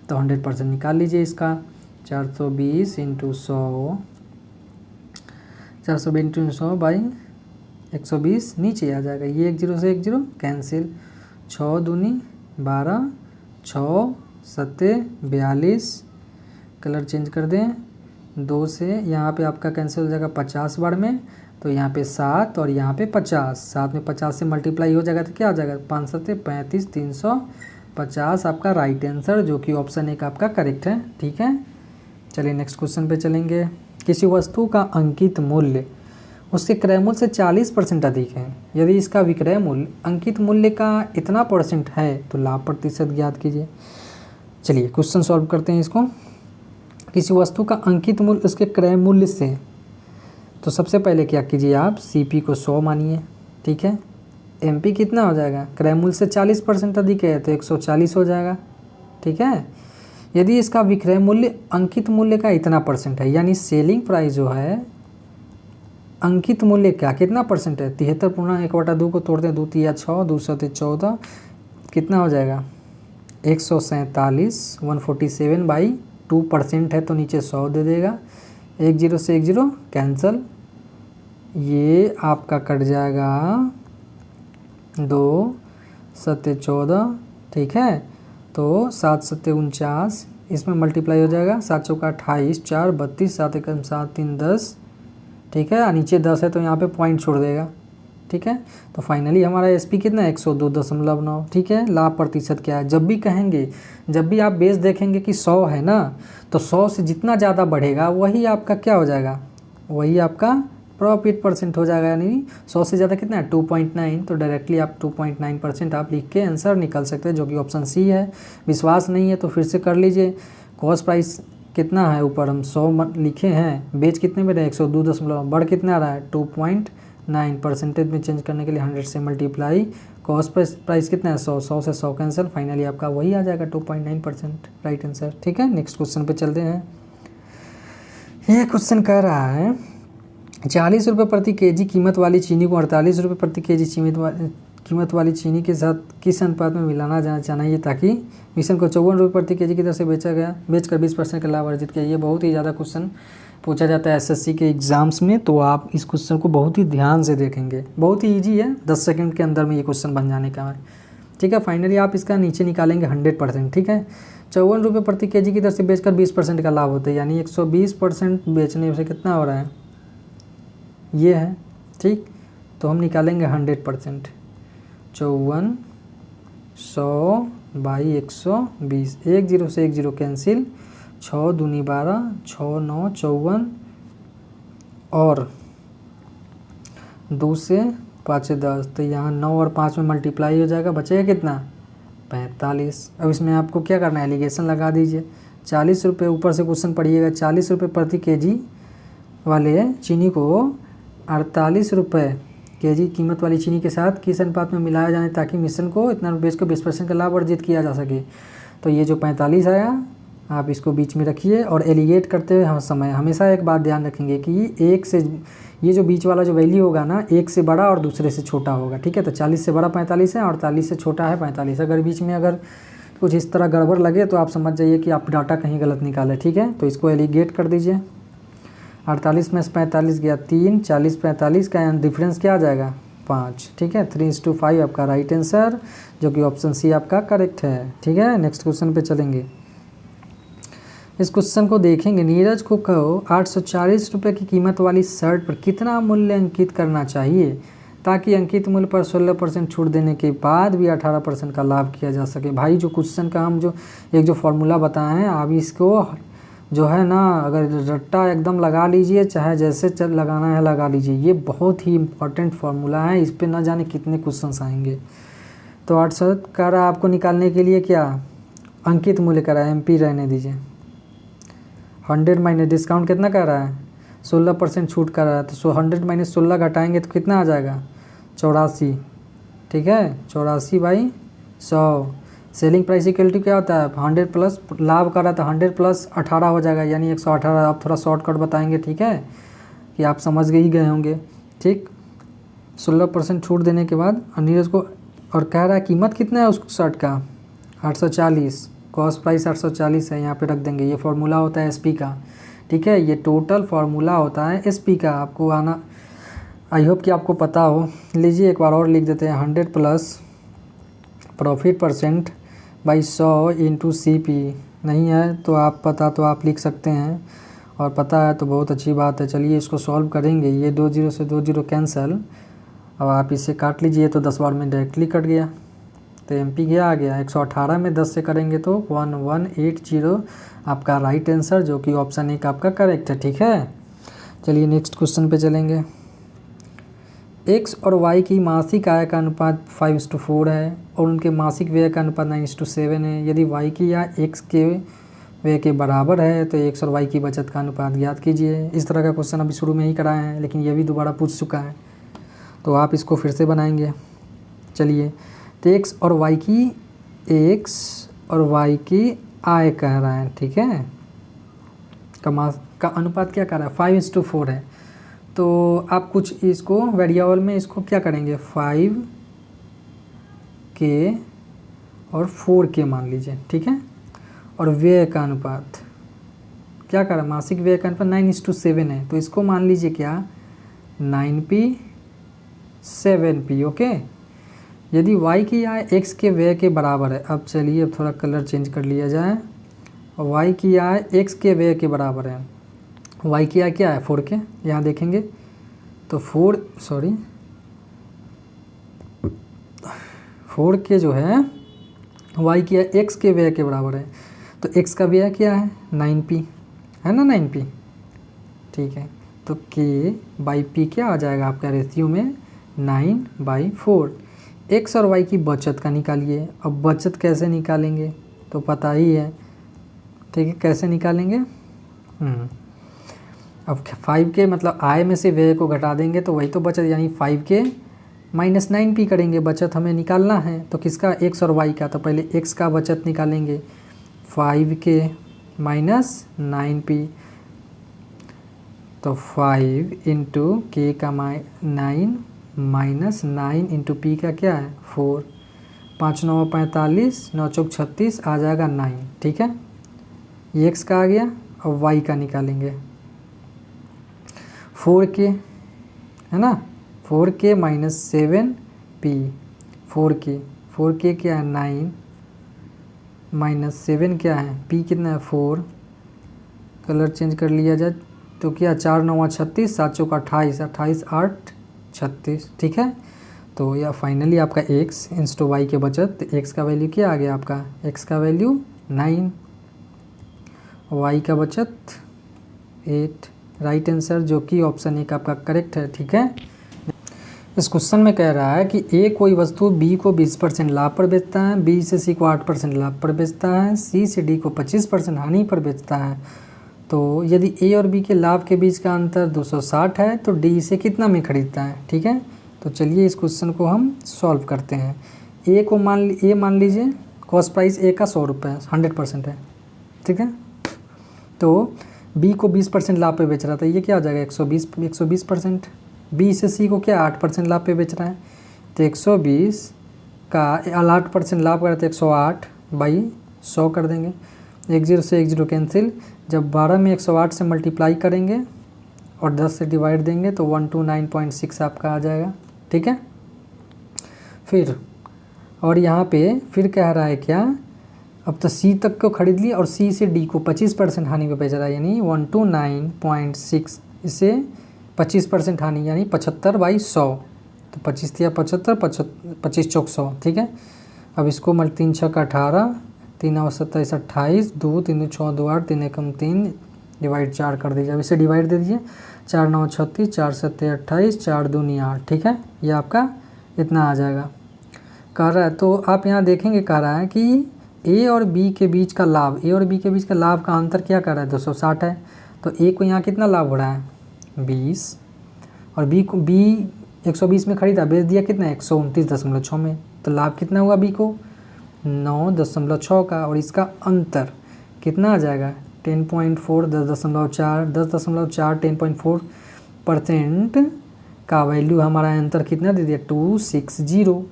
Speaker 1: तो 100% निकाल लीजिए इसका। 420 × 100, 420 × 100/120, नीचे आ जाएगा, ये 1 0 से 1 0 कैंसिल, 6 दूनी 12, 6 7 42, कलर चेंज कर दें, 2 से यहाँ पे आपका कैंसिल हो जाएगा 50 बार में, तो यहाँ पे 7 और यहाँ पे 50, 7 में 50 से मल्टीप्लाई हो जाएगा तो क्या आ जाएगा 5 7 35, 350 आपका राइट आंसर, जो कि ऑप्शन 1 आपका करेक्ट है। ठीक है, चलिए नेक्स्ट क्वेश्चन पे चलेंगे। किसी वस्तु का अंकित मूल्य उसके क्रय मूल्य से 40% अधिक है। यदि इसका विक्रय मूल्य अंकित मूल्य का इतना % है तो लाभ प्रतिशत ज्ञात कीजिए। चलिए क्वेश्चन सॉल्व करते हैं इसको। किसी वस्तु का अंकित मूल्य उसके क्रय मूल्य से, तो सबसे पहले क्या कीजिए आप CP को 100 मानिए। ठीक है, MP कितना हो जाएगा, क्रय मूल्य से 40% अधिक है तो 140 हो जाएगा। ठीक है, यदि इसका विक्रय मूल्य अंकित मूल्य का इतना % है, यानी सेलिंग प्राइस जो है अंकित मूल्य क्या कितना परसेंट है, 73.1/2 को तोड़ते हैं, 2 तिया 6, 2 सते 14, कितना हो जाएगा 147, 147/2% है तो नीचे 100 दे देगा, 1 0 से 1 0 कैंसिल, ये आपका कट जाएगा 2 सत्ते 14, ठीक है। तो 7 सत्ते 49, इसमें मल्टीप्लाई हो जाएगा, 7 चौका 28, 4 32, 7 एकम 7 3 10, ठीक है। नीचे 10 है तो यहाँ पे पॉइंट छोड़ देगा, ठीक है। तो फाइनली हमारा एसपी कितना है 102.9, ठीक है। लाभ प्रतिशत क्या है, जब भी कहेंगे, जब भी आप बेस देखेंगे कि 100 है ना, तो 100 से जितना ज़्यादा बढ़ेगा वही आपका क्या हो जाएगा, वही आपका प्रॉफिट परसेंट हो जाएगा। यानी 100 से ज़्यादा कितना है 2.9, तो डायरेक्टली आप 2.9% आप लिख के आंसर निकाल सकते हैं, जो कि ऑप्शन सी है। विश्वास नहीं है तो फिर से कर लीजिए। कॉस्ट प्राइस कितना है, ऊपर हम 100 लिखे हैं, बेच कितने में रहे 102, बढ़ कितना आ रहा है 2.9, परसेंटेज में चेंज करने के लिए 100 से मल्टीप्लाई, कॉस्ट प्राइस कितना है 100, 100 से 100 कैंसिल, फाइनली आपका वही आ जाएगा 2.9%, राइट आंसर, ठीक है। नेक्स्ट क्वेश्चन पे चलते हैं। ये क्वेश्चन कह रहा है 40 रुपये प्रति केजी कीमत वाली चीनी को 48 रुपये प्रति केजी कीमत वाली चीनी के साथ किस अनुपात में मिलाना जाना चाहिए ताकि मिश्रण को 54 रुपये प्रति केजी की दर से बेचकर 20% का लाभ अर्जित किया। ये बहुत ही ज़्यादा क्वेश्चन पूछा जाता है एसएससी के एग्ज़ाम्स में, तो आप इस क्वेश्चन को बहुत ही ध्यान से देखेंगे। बहुत ही ईजी है, 10 सेकंड के अंदर में ये क्वेश्चन बन जाने का है, ठीक है। फाइनली आप इसका नीचे निकालेंगे 100%, ठीक है। 54 रुपये प्रति केजी की दर से बेचकर 20% का लाभ होता है, यानी 120% बेचने से कितना हो रहा है, ये है, ठीक। तो हम निकालेंगे 100%, 54 100/120, 1 0 से 1 0 कैंसिल, 6 दूनी 12, 6 9 54 और 2 से 5 10, तो यहाँ 9 और 5 में मल्टीप्लाई हो जाएगा, बचेगा कितना 45। अब इसमें आपको क्या करना है, एलिगेशन लगा दीजिए। 40 रुपये, ऊपर से क्वेश्चन पढ़िएगा, 40 रुपये प्रति केजी वाले चीनी को 48 रुपये केजी कीमत वाली चीनी के साथ किस अनुपात में मिलाया जाए ताकि मिश्रण को इतना बेच कर 20% का लाभ अर्जित किया जा सके। तो ये जो 45 आया, आप इसको बीच में रखिए और एलिगेट करते हुए समय हमेशा एक बात ध्यान रखेंगे कि एक से, ये जो बीच वाला जो वैल्यू होगा ना, एक से बड़ा और दूसरे से छोटा होगा, ठीक है। तो 40 से बड़ा 45 है और 48 से छोटा है 45। अगर बीच में अगर कुछ इस तरह गड़बड़ लगे तो आप समझ जाइए कि आप डाटा कहीं गलत निकाले, ठीक है। तो इसको एलिगेट कर दीजिए। 48 में से 45 गया 3, 40 45 का डिफरेंस क्या आ जाएगा 5, ठीक है। 3:5 आपका राइट आंसर, जो कि ऑप्शन सी आपका करेक्ट है, ठीक है। नेक्स्ट क्वेश्चन पे चलेंगे। इस क्वेश्चन को देखेंगे, नीरज को 840 रुपये की कीमत वाली शर्ट पर कितना मूल्य अंकित करना चाहिए ताकि अंकित मूल्य पर 16% छूट देने के बाद भी 18% का लाभ किया जा सके। भाई जो क्वेश्चन का हम जो एक जो फॉर्मूला बताए हैं, आप इसको जो है ना, अगर रट्टा एकदम लगा लीजिए, चाहे जैसे लगाना है लगा लीजिए। ये बहुत ही इम्पॉर्टेंट फार्मूला है, इस पे ना जाने कितने क्वेश्चंस आएंगे। तो 800 का रहा आपको निकालने के लिए क्या अंकित मूल्य का रहा है, एमपी रहने दीजिए। 100 माइनस डिस्काउंट कितना कर रहा है 16% छूट कर रहा है, तो 100 माइनस 16 घटाएंगे तो कितना आ जाएगा 84, ठीक है। 84/100। सेलिंग प्राइस इक्वलिटी क्या होता है 100 प्लस लाभ कर रहा है तो 100 प्लस 18 हो जाएगा, यानी 118। आप थोड़ा शॉर्टकट बताएंगे, ठीक है, कि आप समझ ही गए होंगे, ठीक। 16% छूट देने के बाद नीरज को, और कह रहा है कीमत कितना है उस शर्ट का 840, कॉस्ट प्राइस 840 है, यहाँ पे रख देंगे। ये फार्मूला होता है एसपी का, ठीक है। ये टोटल फार्मूला होता है एसपी का, आपको आना, आई होप कि आपको पता हो। लीजिए एक बार और लिख देते हैं, 100 plus profit percent by 100 into CP। नहीं है तो आप पता तो आप लिख सकते हैं, और पता है तो बहुत अच्छी बात है। चलिए इसको सॉल्व करेंगे। ये 2 0 से 2 0 कैंसिल, अब आप इसे काट लीजिए तो 10 बार में डायरेक्टली कट गया, तो MP क्या आ गया 118 में 10 से करेंगे तो 1180 आपका राइट आंसर, जो कि ऑप्शन 1 आपका करेक्ट है, ठीक है। चलिए नेक्स्ट क्वेश्चन पे चलेंगे। X और Y की मासिक आय का अनुपात 5:4 है और उनके मासिक व्यय का अनुपात 9:7 है। यदि Y की या X के व्यय के बराबर है तो X और Y की बचत का अनुपात ज्ञात कीजिए। इस तरह का क्वेश्चन अभी शुरू में ही कराए हैं, लेकिन ये भी दोबारा पूछ चुका है, तो आप इसको फिर से बनाएंगे। चलिए, तो X और Y की आय कह रहा है, ठीक है, का अनुपात क्या कर रहा है 5:4 है। तो आप कुछ इसको वेरिएबल में इसको क्या करेंगे 5K और 4K मान लीजिए, ठीक है। और व्यय का अनुपात क्या करा, मासिक व्यय का अनुपात 9:7 है, तो इसको मान लीजिए क्या 9P 7P, ओके। यदि y की आय x के व्यय के बराबर है, अब चलिए अब थोड़ा कलर चेंज कर लिया जाए, और y की आय x के व्यय के बराबर है, y की आय क्या है 4K, यहाँ देखेंगे तो 4K जो है y की आय x के व्यय के बराबर है, तो x का व्यय क्या है 9P है ना, 9P, ठीक है। तो K बाई P क्या आ जाएगा आपका रेशियो में 9/4। x और y की बचत का निकालिए। अब बचत कैसे निकालेंगे तो पता ही है, ठीक है, कैसे निकालेंगे। अब 5K मतलब आय में से व्यय को घटा देंगे तो वही तो बचत, यानी 5K माइनस 9P करेंगे, बचत हमें निकालना है। तो किसका, x और y का, तो पहले x का बचत निकालेंगे 5K माइनस 9P, तो 5 इंटू K का 9 माइनस 9 इंटू P का क्या है 4, 5 9 45, 9 चौक 36 आ जाएगा 9, ठीक है। ये x का आ गया, और y का निकालेंगे 4K है ना, 4K माइनस 7P, 4K क्या है 9 माइनस 7 क्या है P कितना है 4, कलर चेंज कर लिया जाए तो क्या 4 9 36, 7 चौक 28, 28 8 36, ठीक है। तो यह फाइनली आपका x इंस्टू y के बचत, तो x का वैल्यू क्या आ गया आपका, x का वैल्यू 9, y का बचत 8, राइट आंसर जो कि ऑप्शन 1 आपका करेक्ट है, ठीक है। इस क्वेश्चन में कह रहा है कि A कोई वस्तु B को 20% लाभ पर बेचता है, B से C को 8% लाभ पर बेचता है, C से D को 25% हानि पर बेचता है। तो यदि A और B के लाभ के बीच का अंतर 260 है तो D इसे कितना में खरीदता है, ठीक है। तो चलिए इस क्वेश्चन को हम सॉल्व करते हैं। A मान लीजिए कॉस्ट प्राइस A का 100 रुपये 100% है, ठीक है। तो B को 20% लाभ पे बेच रहा था, ये क्या आ जाएगा 120%। B से C को क्या 8% लाभ पे बेच रहा है, तो 120 का 8% लाभ कर तो 108 बाई 100 कर देंगे, 10 से 10 कैंसिल, जब 12 में 108 से मल्टीप्लाई करेंगे और 10 से डिवाइड देंगे तो 129.6 आपका आ जाएगा, ठीक है। फिर और यहाँ पे फिर कह रहा है क्या, अब तो C तक को खरीद लिया और C से D को 25% हानि पे बेच रहा है, यानी 129.6 इसे 25% हानि यानी 75/100, तो 25 या 75, 25 चौक 100, ठीक है। अब इसको 3 6 18, 3 9 27 28, 2 3 6 2 8, 3 1 3 डिवाइड 4 कर दीजिए। अब इसे डिवाइड दे दीजिए, 4 9 36, 4 7 28, 4 2 8, ठीक है। ये आपका इतना आ जाएगा कह रहा है। तो आप यहाँ देखेंगे कह रहा है कि A और B के बीच का लाभ, A और B के बीच का लाभ का अंतर क्या कर रहा है 260 है, तो A को यहाँ कितना लाभ हो रहा है 20, और B 120 में खरीदा, बेच दिया कितना 129.6 में, तो लाभ कितना हुआ B को 9.6 का, और इसका अंतर कितना आ जाएगा 10.4, 10.4, 10.4 10.4% का वैल्यू हमारा अंतर कितना दे दिया 260।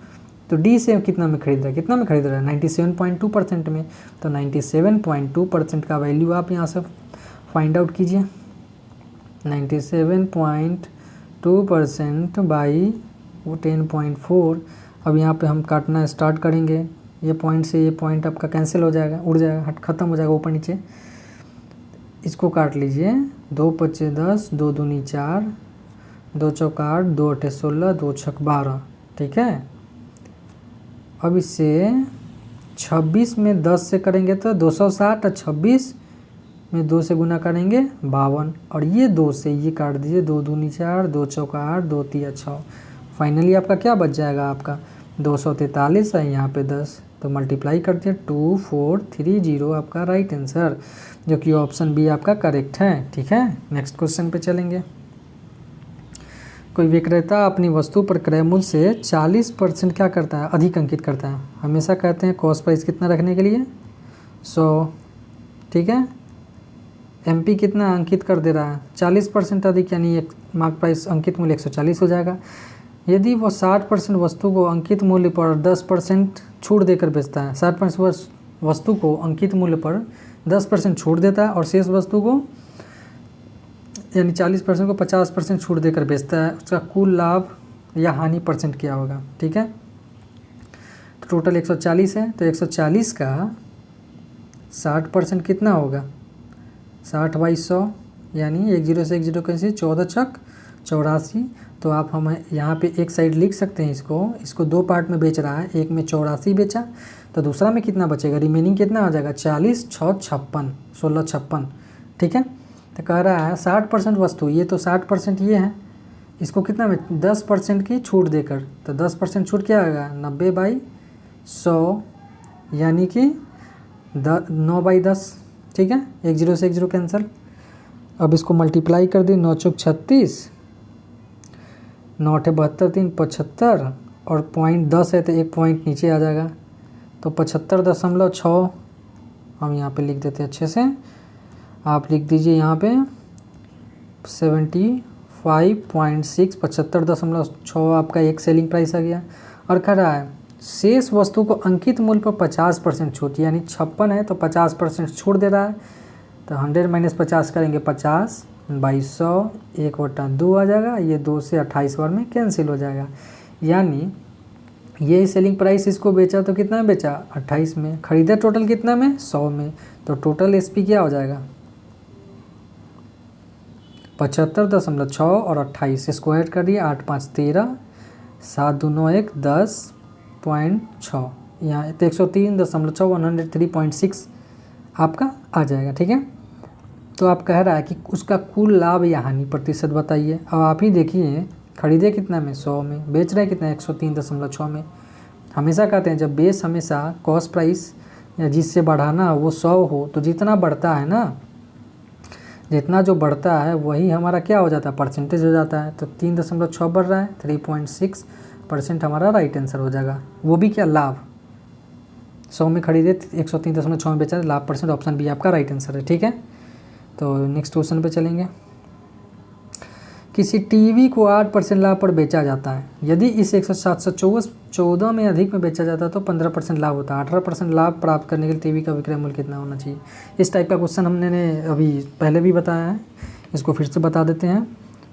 Speaker 1: तो D से कितना में खरीद रहा है, कितना में खरीद रहा है 97.2% में, तो 97.2% का वैल्यू आप यहाँ से फाइंड आउट कीजिए, 97.2% बाई 10.4। अब यहाँ पे हम काटना स्टार्ट करेंगे, ये पॉइंट से ये पॉइंट आपका कैंसिल हो जाएगा, उड़ जाएगा, ख़त्म हो जाएगा ऊपर नीचे। इसको काट लीजिए, 2 5 10, 2 दूनी 4, 2 चौक 8, 2 8 16, 2 छक 12, ठीक है। अब इसे 26 में 10 से करेंगे तो 260, और 26 में 2 से गुना करेंगे 52, और ये 2 से ये काट दीजिए, 2 दूनी 4, 2 चौक 8, 2 तिया 6, फाइनली आपका क्या बच जाएगा आपका 243 है, यहाँ पे 10, तो मल्टीप्लाई करते हैं 2430 आपका राइट आंसर, जो कि ऑप्शन बी आपका करेक्ट है, ठीक है। नेक्स्ट क्वेश्चन पे चलेंगे। कोई विक्रेता अपनी वस्तु पर क्रय मूल्य से 40% क्या करता है अधिक अंकित करता है, हमेशा कहते हैं कॉस्ट प्राइस कितना रखने के लिए 100, ठीक है। एमपी कितना अंकित कर दे रहा है 40% अधिक, यानी एक मार्क प्राइस अंकित मूल्य 140 हो जाएगा। यदि वो 60% वस्तु को अंकित मूल्य पर 10% छूट देकर बेचता है, 60% वस्तु को अंकित मूल्य पर 10% छूट देता है और शेष वस्तु को यानी 40% को 50% छूट देकर बेचता है, उसका कुल लाभ या हानि परसेंट क्या होगा। ठीक है, तो टोटल 140 है, तो 140 का 60% कितना होगा, 60/100, यानी 10 से 10 कैसे 14 छक 84। तो आप हम यहाँ पे एक साइड लिख सकते हैं, इसको दो पार्ट में बेच रहा है, एक में 84 बेचा तो दूसरा में कितना बचेगा, रिमेनिंग कितना आ जाएगा 40 6 56 16 56। ठीक है, तो कह रहा है 60% वस्तु, ये तो 60% ये है, इसको कितना में 10% की छूट देकर, तो 10% छूट क्या आएगा 90/100, यानी कि 9/10। ठीक है, 10 से 10 कैंसिल। अब इसको मल्टीप्लाई कर दी, 9 चौक 36, 9 8 72 3 75 और पॉइंट 10 है तो एक पॉइंट नीचे आ जाएगा, तो 75.6 हम यहाँ पे लिख देते हैं अच्छे से। आप लिख दीजिए यहाँ पे 75.6, 75.6 आपका एक सेलिंग प्राइस आ गया। और कह रहा है शेष वस्तु को अंकित मूल्य पर 50% छूट, यानी 56 है तो 50% छूट दे रहा है, तो 100 - 50 करेंगे 50/100, 1/2 आ जाएगा, ये 2 से 28 बार में कैंसिल हो जाएगा। यानी ये सेलिंग प्राइस इसको बेचा तो कितना में बेचा 28 में, खरीदा टोटल कितना में 100 में, तो टोटल एसपी क्या हो जाएगा 75.6 और 28 इसको ऐड कर दिया, 8 5 13, 7 2 9 1 10.6, यहाँ तो 103.6 103.6 आपका आ जाएगा। ठीक है, तो आप कह रहा है कि उसका कुल लाभ या हानि प्रतिशत बताइए। अब आप ही देखिए, खरीदे कितना में 100 में, बेच रहे कितना 103.6 में। हमेशा कहते हैं जब बेस हमेशा कॉस्ट प्राइस या जिससे बढ़ाना वो 100 हो, तो जितना बढ़ता है ना, जितना जो बढ़ता है वही हमारा क्या हो जाता है परसेंटेज हो जाता है। तो 3.6 बढ़ रहा है, 3.6% हमारा राइट आंसर हो जाएगा। वो भी क्या लाभ, 100 में खरीदे 103.6 में बेचा, लाभ परसेंट, ऑप्शन बी आपका राइट आंसर है। ठीक है, तो नेक्स्ट क्वेश्चन पे चलेंगे। किसी टीवी को 8% लाभ पर बेचा जाता है, यदि इसे 714 में अधिक में बेचा जाता है तो 15% लाभ होता है। 18% लाभ प्राप्त करने के लिए टीवी का विक्रय मूल्य कितना होना चाहिए। इस टाइप का क्वेश्चन हमने अभी पहले भी बताया है, इसको फिर से बता देते हैं।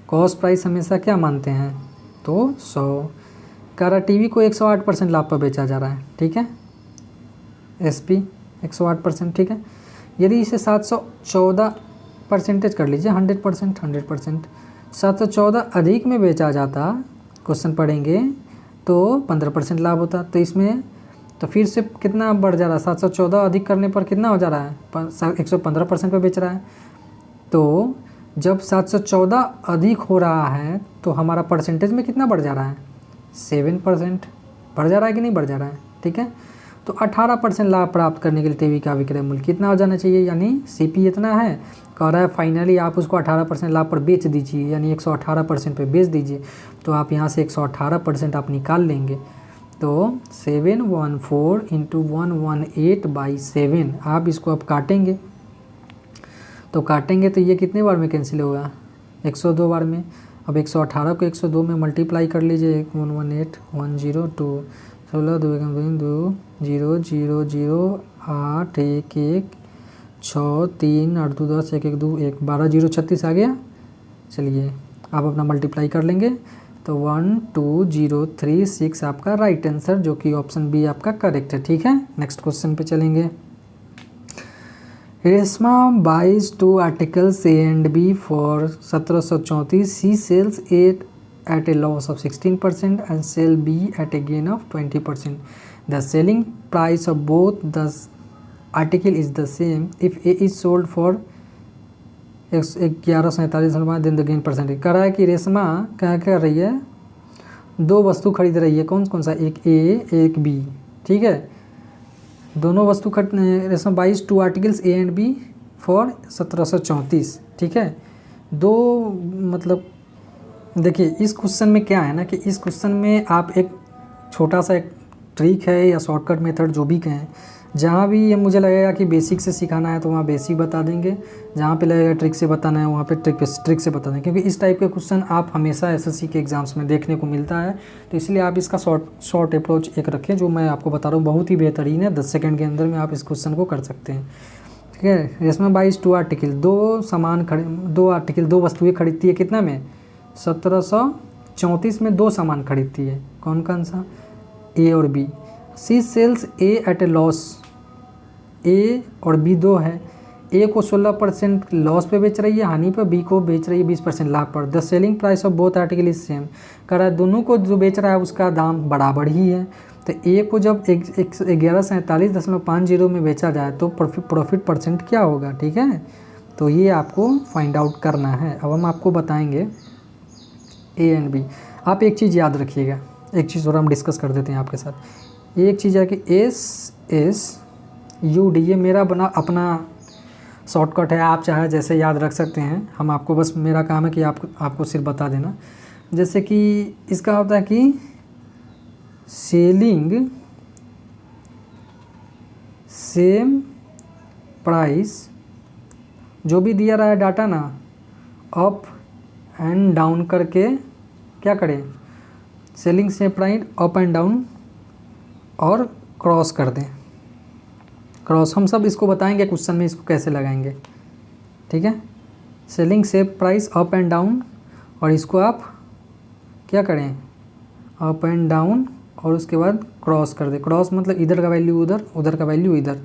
Speaker 1: कॉस्ट प्राइस हमेशा क्या मानते हैं, तो 100 का टीवी को 108% लाभ पर बेचा जा रहा है। ठीक है, एसपी 108%। ठीक है, यदि इसे 714% कर लीजिए, 100%, 714 अधिक में बेचा जाता, क्वेश्चन पढ़ेंगे तो 15% लाभ होता। तो इसमें तो फिर से कितना बढ़ जा रहा है, 714 अधिक करने पर कितना हो जा रहा है 115% पे बेच रहा है। तो जब 714 अधिक हो रहा है तो हमारा परसेंटेज में कितना बढ़ जा रहा है 7% बढ़ जा रहा है कि नहीं बढ़ जा रहा है। ठीक है, तो 18% लाभ प्राप्त करने के लिए टीवी का विक्रय मूल्य कितना हो जाना चाहिए, यानी सीपी इतना है, कह रहा है फाइनली आप उसको 18% लाभ पर बेच दीजिए, यानी 118% पे बेच दीजिए। तो आप यहाँ से 118% आप निकाल लेंगे, तो 714 × 118/7 आप इसको अब काटेंगे, तो काटेंगे तो ये कितने बार में कैंसिल होगा 102 बार में। अब 118 को 102 में मल्टीप्लाई कर लीजिए, 118 102 16 2 2 0 0 0 8 1 1 6 3 8 2 10 1 1 2 1 12 0 36 आ गया। चलिए आप अपना मल्टीप्लाई कर लेंगे, तो 12036 आपका राइट आंसर, जो कि ऑप्शन बी आपका करेक्ट है। ठीक है, नेक्स्ट क्वेश्चन पे चलेंगे। Reshma buys 2 articles A and B for 1734. She sells it at a loss of 16% and sell B at a gain of 20%. The selling price of both the article is the same if A is sold for 1147, then the gain percentage। कह रहा है कि रेशमा क्या कर रही है, दो वस्तु खरीद रही है, कौन कौन सा, एक A एक B। ठीक है, दोनों वस्तु Reshma buys 2 articles A and B for 1734। ठीक है, दो मतलब देखिए इस क्वेश्चन में क्या है ना कि इस क्वेश्चन में आप एक छोटा सा एक ट्रिक है या शॉर्टकट मेथड जो भी कहें, जहाँ भी ये मुझे लगेगा कि बेसिक से सिखाना है तो वहाँ बेसिक बता देंगे, जहाँ पे लगेगा ट्रिक से बताना है वहाँ पे ट्रिक से बता देंगे, क्योंकि इस टाइप के क्वेश्चन आप हमेशा एसएससी के एग्ज़ाम्स में देखने को मिलता है। तो इसलिए आप इसका शॉर्ट अप्रोच एक रखें, जो मैं आपको बता रहा हूँ बहुत ही बेहतरीन है। 10 सेकंड के अंदर में आप इस क्वेश्चन को कर सकते हैं। ठीक है, इसमें 22 2 आर्टिकल, दो वस्तुएँ खरीदती है कितना में, 1734 में 2 सामान खरीदती है। कौन कौन सा, ए और बी। सी सेल्स ए एट ए लॉस, ए और बी 2 है। ए को 16% लॉस पे बेच रही है, हानि पर, बी को बेच रही है 20% लाभ पर। The selling price of both article is same, कह रहा है दोनों को जो बेच रहा है उसका दाम बराबर ही है। तो ए को जब 1147.50 में बेचा जाए तो प्रॉफिट परसेंट क्या होगा। ठीक है, तो ये आपको फाइंड आउट करना है। अब हम आपको बताएंगे ए एंड बी। आप एक चीज़ याद रखिएगा, एक चीज़ और हम डिस्कस कर देते हैं आपके साथ। एक चीज़ है कि SSUD, ये मेरा बना अपना शॉर्टकट है, आप चाहे जैसे याद रख सकते हैं। हम आपको बस, मेरा काम है कि आपको सिर्फ बता देना। जैसे कि इसका होता है कि सेलिंग सेम प्राइस, जो भी दिया रहा है डाटा ना, अप एंड डाउन करके क्या करें, selling same price up and down और क्रॉस कर दें। क्रॉस हम सब इसको बताएंगे क्वेश्चन में, इसको कैसे लगाएंगे। ठीक है, selling same price up and down, और इसको आप क्या करें, अप एंड डाउन और उसके बाद क्रॉस कर दे। क्रॉस मतलब इधर का वैल्यू उधर, उधर का वैल्यू इधर।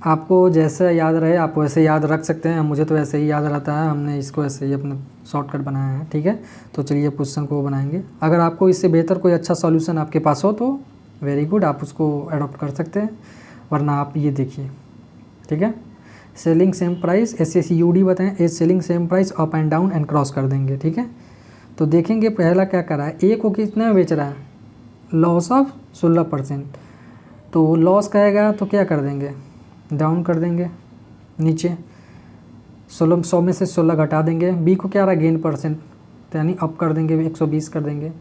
Speaker 1: आपको जैसे याद रहे आप वैसे याद रख सकते हैं। मुझे तो ऐसे ही याद रहता है, हमने इसको ऐसे ही अपना शॉर्टकट बनाया है। ठीक है, तो चलिए क्वेश्चन को बनाएंगे। अगर आपको इससे बेहतर कोई अच्छा सॉल्यूशन आपके पास हो तो वेरी गुड, आप उसको अडॉप्ट कर सकते हैं, वरना आप ये देखिए। ठीक है, सेलिंग सेम प्राइस, SSUD बताएं, a selling same price up and down and cross कर देंगे। ठीक है, तो देखेंगे पहला क्या कर रहा है, ए को कितने में बेच रहा है, लॉस ऑफ 16%। तो लॉस कहेगा तो क्या कर देंगे, डाउन कर देंगे नीचे, 100 में से 16 घटा देंगे। बी को क्या रहा है, गेन परसेंट, तो यानी अप कर देंगे, 120 कर देंगे।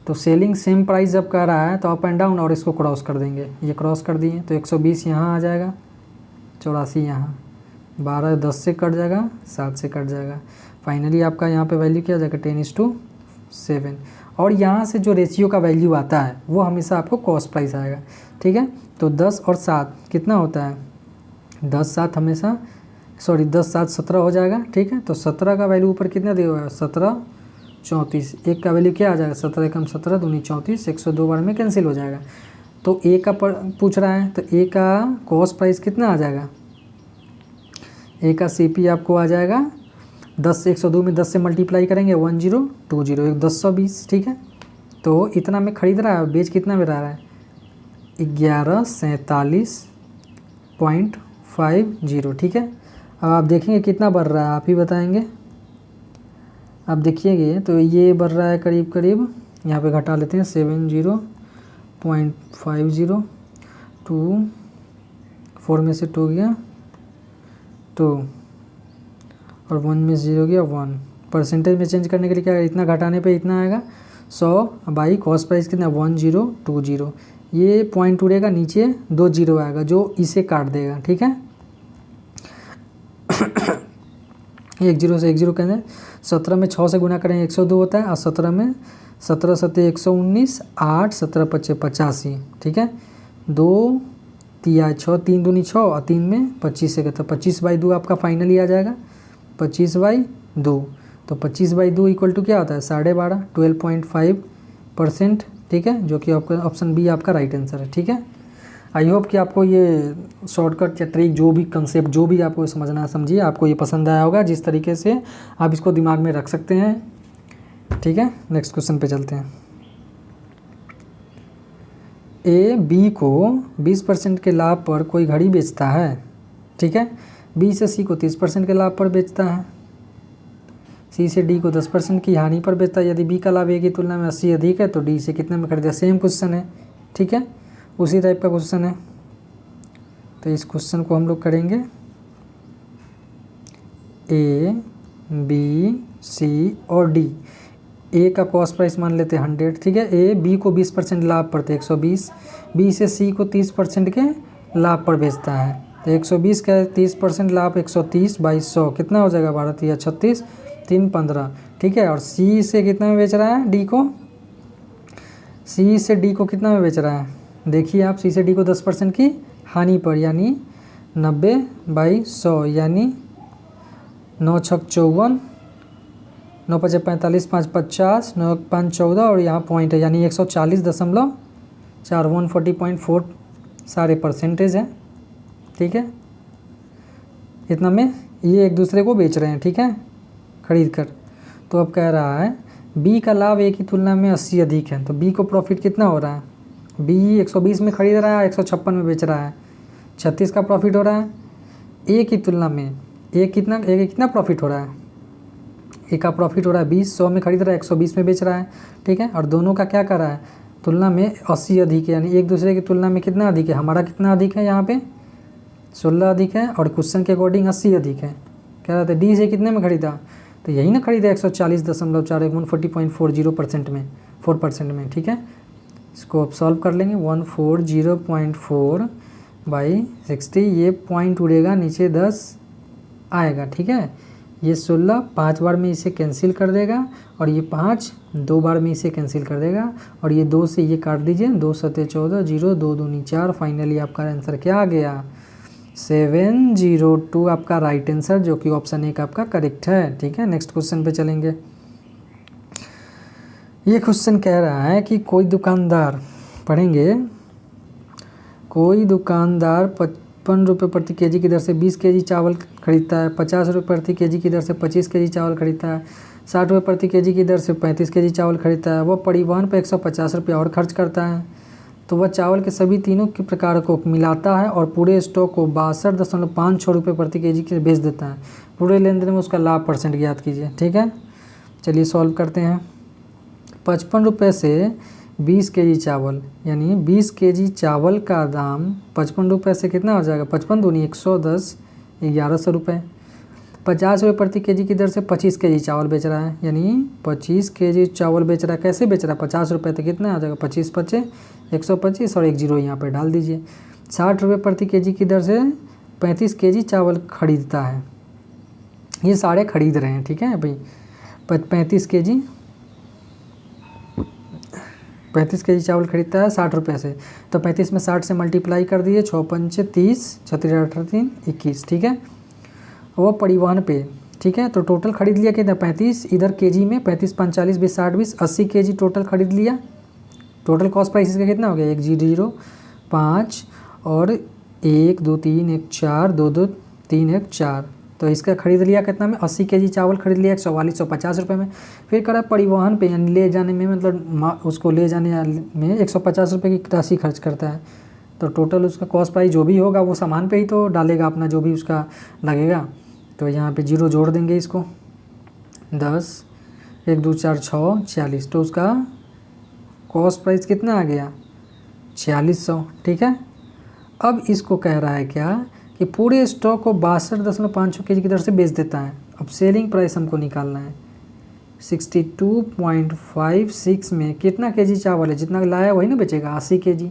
Speaker 1: तो सेलिंग सेम प्राइस जब कह रहा है तो अप एंड डाउन और इसको क्रॉस कर देंगे। ये क्रॉस कर दिए तो 120 यहाँ आ जाएगा, 84 यहाँ, 12 10 से कट जाएगा, 7 से कट जाएगा। फाइनली आपका यहाँ पे वैल्यू क्या आ जाएगा, 10:7। और यहाँ से जो रेशियो का वैल्यू आता है वो हमेशा आपको कॉस्ट प्राइस आएगा। ठीक है, तो 10 और 7 कितना होता है, 10 7 हमेशा, 10 7 17 हो जाएगा। ठीक है, तो 17 का वैल्यू ऊपर कितना दिया हुआ है, 17 34। एक का वैल्यू क्या आ जाएगा, 17 कम 17 दूनी 34, 102 बार में कैंसिल हो जाएगा। तो ए का पूछ रहा है, तो ए का कॉस्ट प्राइस कितना आ जाएगा, ए का CP आपको आ जाएगा 10 से 102 में 10 से मल्टीप्लाई करेंगे 1020, एक 1020। ठीक है, तो इतना में ख़रीद रहा है, बेच कितना में रहा है, 1147.50। ठीक है, अब आप देखेंगे कितना बढ़ रहा है, आप ही बताएंगे। आप देखिएगा तो ये बढ़ रहा है करीब करीब, यहाँ पे घटा लेते हैं, 70.50, 2 4 में से 2 गया 2 और 1 में 0 गया 1। परसेंटेज में चेंज करने के लिए क्या है, इतना घटाने पे इतना आएगा 100 बाई कॉस्ट प्राइस कितना 1020। ये पॉइंट उड़ेगा नीचे, 2 0 आएगा जो इसे काट देगा। ठीक है, 1 0 से 1 0 कहते हैं, 17 में 6 से गुना करें 102 होता है, और 17 में 17 7 119, 8 17 5 85। ठीक है, 2 3 6, 3 दूनी 6 और 3 में 25 से कहता है 25/2 आपका फाइनली आ जाएगा, 25/2। तो 25/2 इक्वल टू क्या होता है, 12.5, 12.5%। ठीक है, जो कि आपका ऑप्शन बी आपका राइट आंसर है। ठीक है, आई होप कि आपको ये शॉर्टकट या ट्रिक, जो भी कंसेप्ट, जो भी आपको समझना है समझिए, आपको ये पसंद आया होगा। जिस तरीके से आप इसको दिमाग में रख सकते हैं। ठीक है, नेक्स्ट क्वेश्चन पे चलते हैं। ए बी को 20% के लाभ पर कोई घड़ी बेचता है। ठीक है, बी से सी को 30% के लाभ पर बेचता है, सी से डी को 10% की हानि पर बेचता है। यदि बी का लाभ ए की तुलना में 80 अधिक है तो डी से कितने में खरीदा। सेम क्वेश्चन है। ठीक है, उसी टाइप का क्वेश्चन है। तो इस क्वेश्चन को हम लोग करेंगे ए बी सी और डी। ए का कॉस्ट प्राइस मान लेते हैं 100, ठीक है। ए बी को 20% लाभ पर थे 120, बी से सी को 30% के लाभ पर बेचता है, तो 120 का 30% लाभ 130 बाई 100 कितना हो जाएगा 12 या 36, 3 15, ठीक है। और सी से कितना में बेच रहा है, डी को, सी से डी को कितना में बेच रहा है, देखिए आप, सी से डी को 10% की हानि पर, यानी 90 बाई 100, यानी 9 छक 54, 9 पचे 45, 5 50, 9 5 14 और यहाँ पॉइंट है, यानी 140.4 140.4 सारे परसेंटेज हैं, ठीक है। इतना में ये एक दूसरे को बेच रहे हैं, ठीक है, खरीद कर। तो अब कह रहा है बी का लाभ ए की तुलना में 80 अधिक है, तो बी को प्रॉफिट कितना हो रहा है, बी 120 में खरीद रहा है, 156 में बेच रहा है, 36 का प्रॉफिट हो रहा है। ए की तुलना में ए कितना प्रॉफिट हो रहा है, ए का प्रॉफिट हो रहा है 20, 100 में खरीद रहा है, 120 में बेच रहा है, ठीक है। और दोनों का क्या कर रहा है, तुलना में 80 अधिक है, यानी एक दूसरे की तुलना में कितना अधिक है, हमारा कितना अधिक है, यहाँ पे 16 अधिक है, और क्वेश्चन के अकॉर्डिंग 80 अधिक है। कह रहा था डी से कितने में खरीदा, तो यही ना खरीदा 140.4 140.40% में, 4% में, ठीक है। इसको अब सॉल्व कर लेंगे, 140.4 बाई 60, ये पॉइंट उड़ेगा नीचे 10 आएगा, ठीक है। ये 16 5 बार में इसे कैंसिल कर देगा, और ये 5 2 बार में इसे कैंसिल कर देगा, और ये 2 से ये काट दीजिए, 2 7 14 0 2 दूनी 4, फाइनली आपका आंसर क्या आ गया, 702 आपका राइट आंसर, जो कि ऑप्शन ए का आपका करेक्ट है, ठीक है। नेक्स्ट क्वेश्चन पे चलेंगे। ये क्वेश्चन कह रहा है कि कोई दुकानदार, पढ़ेंगे, कोई दुकानदार 55 रुपये प्रति केजी की दर से 20 केजी चावल खरीदता है, 50 रुपये प्रति केजी की दर से 25 केजी चावल खरीदता है, 60 रुपये प्रति केजी की दर से 35 केजी चावल खरीदता है, वह परिवहन पर 150 रुपये और खर्च करता है, तो वह चावल के सभी तीनों के प्रकार को मिलाता है और पूरे स्टॉक को 62.56 रुपये प्रति केजी के बेच देता है। पूरे लेन देन में उसका लाभ परसेंट ज्ञात कीजिए, ठीक है। चलिए सॉल्व करते हैं। 55 रुपये से 20 केजी चावल, यानी 20 केजी चावल का दाम 55 रुपये से कितना हो जाएगा, 55 दूनी 110, 1100 रुपये। 50 रुपये प्रति केजी की दर से 25 केजी चावल बेच रहा है, यानी 25 केजी चावल बेच रहा है, कैसे बेच रहा है, 50 रुपये, तो कितना आ जाएगा, 25 पचे 125 और 10 यहाँ पे डाल दीजिए। 60 रुपये प्रति केजी की दर से 35 केजी चावल खरीदता है, ये सारे खरीद रहे हैं, ठीक है भाई। 35 केजी चावल खरीदता है 60 रुपये से, तो 35 में 60 से मल्टीप्लाई कर दिए, 6 पंचे 30, 36 18 3 21, ठीक है। वो परिवहन पे, ठीक है, तो टोटल खरीद लिया कितना, 35, इधर केजी में 35 5 40 20 60 20 80 केजी टोटल खरीद लिया। टोटल कॉस्ट प्राइस इसका कितना हो गया, 1 0 5 और 1 2 3 1 4 2 2 3 1 4, तो इसका खरीद लिया कितना में, 80 केजी चावल खरीद लिया 150 रुपये में। फिर करा परिवहन पे, यानी ले जाने में, मतलब उसको ले जाने में 150 रुपये की राशि खर्च करता है, तो टोटल उसका कॉस्ट प्राइस जो भी होगा वो सामान पे ही तो डालेगा अपना, जो भी उसका लगेगा। तो यहाँ पे 0 जोड़ देंगे इसको, 10 1 2 4 6 46, तो उसका कॉस्ट प्राइस कितना आ गया, 4600, ठीक है। अब इसको कह रहा है क्या कि पूरे स्टॉक को 62.56 केजी की दर से बेच देता है। अब सेलिंग प्राइस हमको निकालना है, 62.56 में कितना केजी चावल है, जितना लाया वही ना बेचेगा, 80 केजी।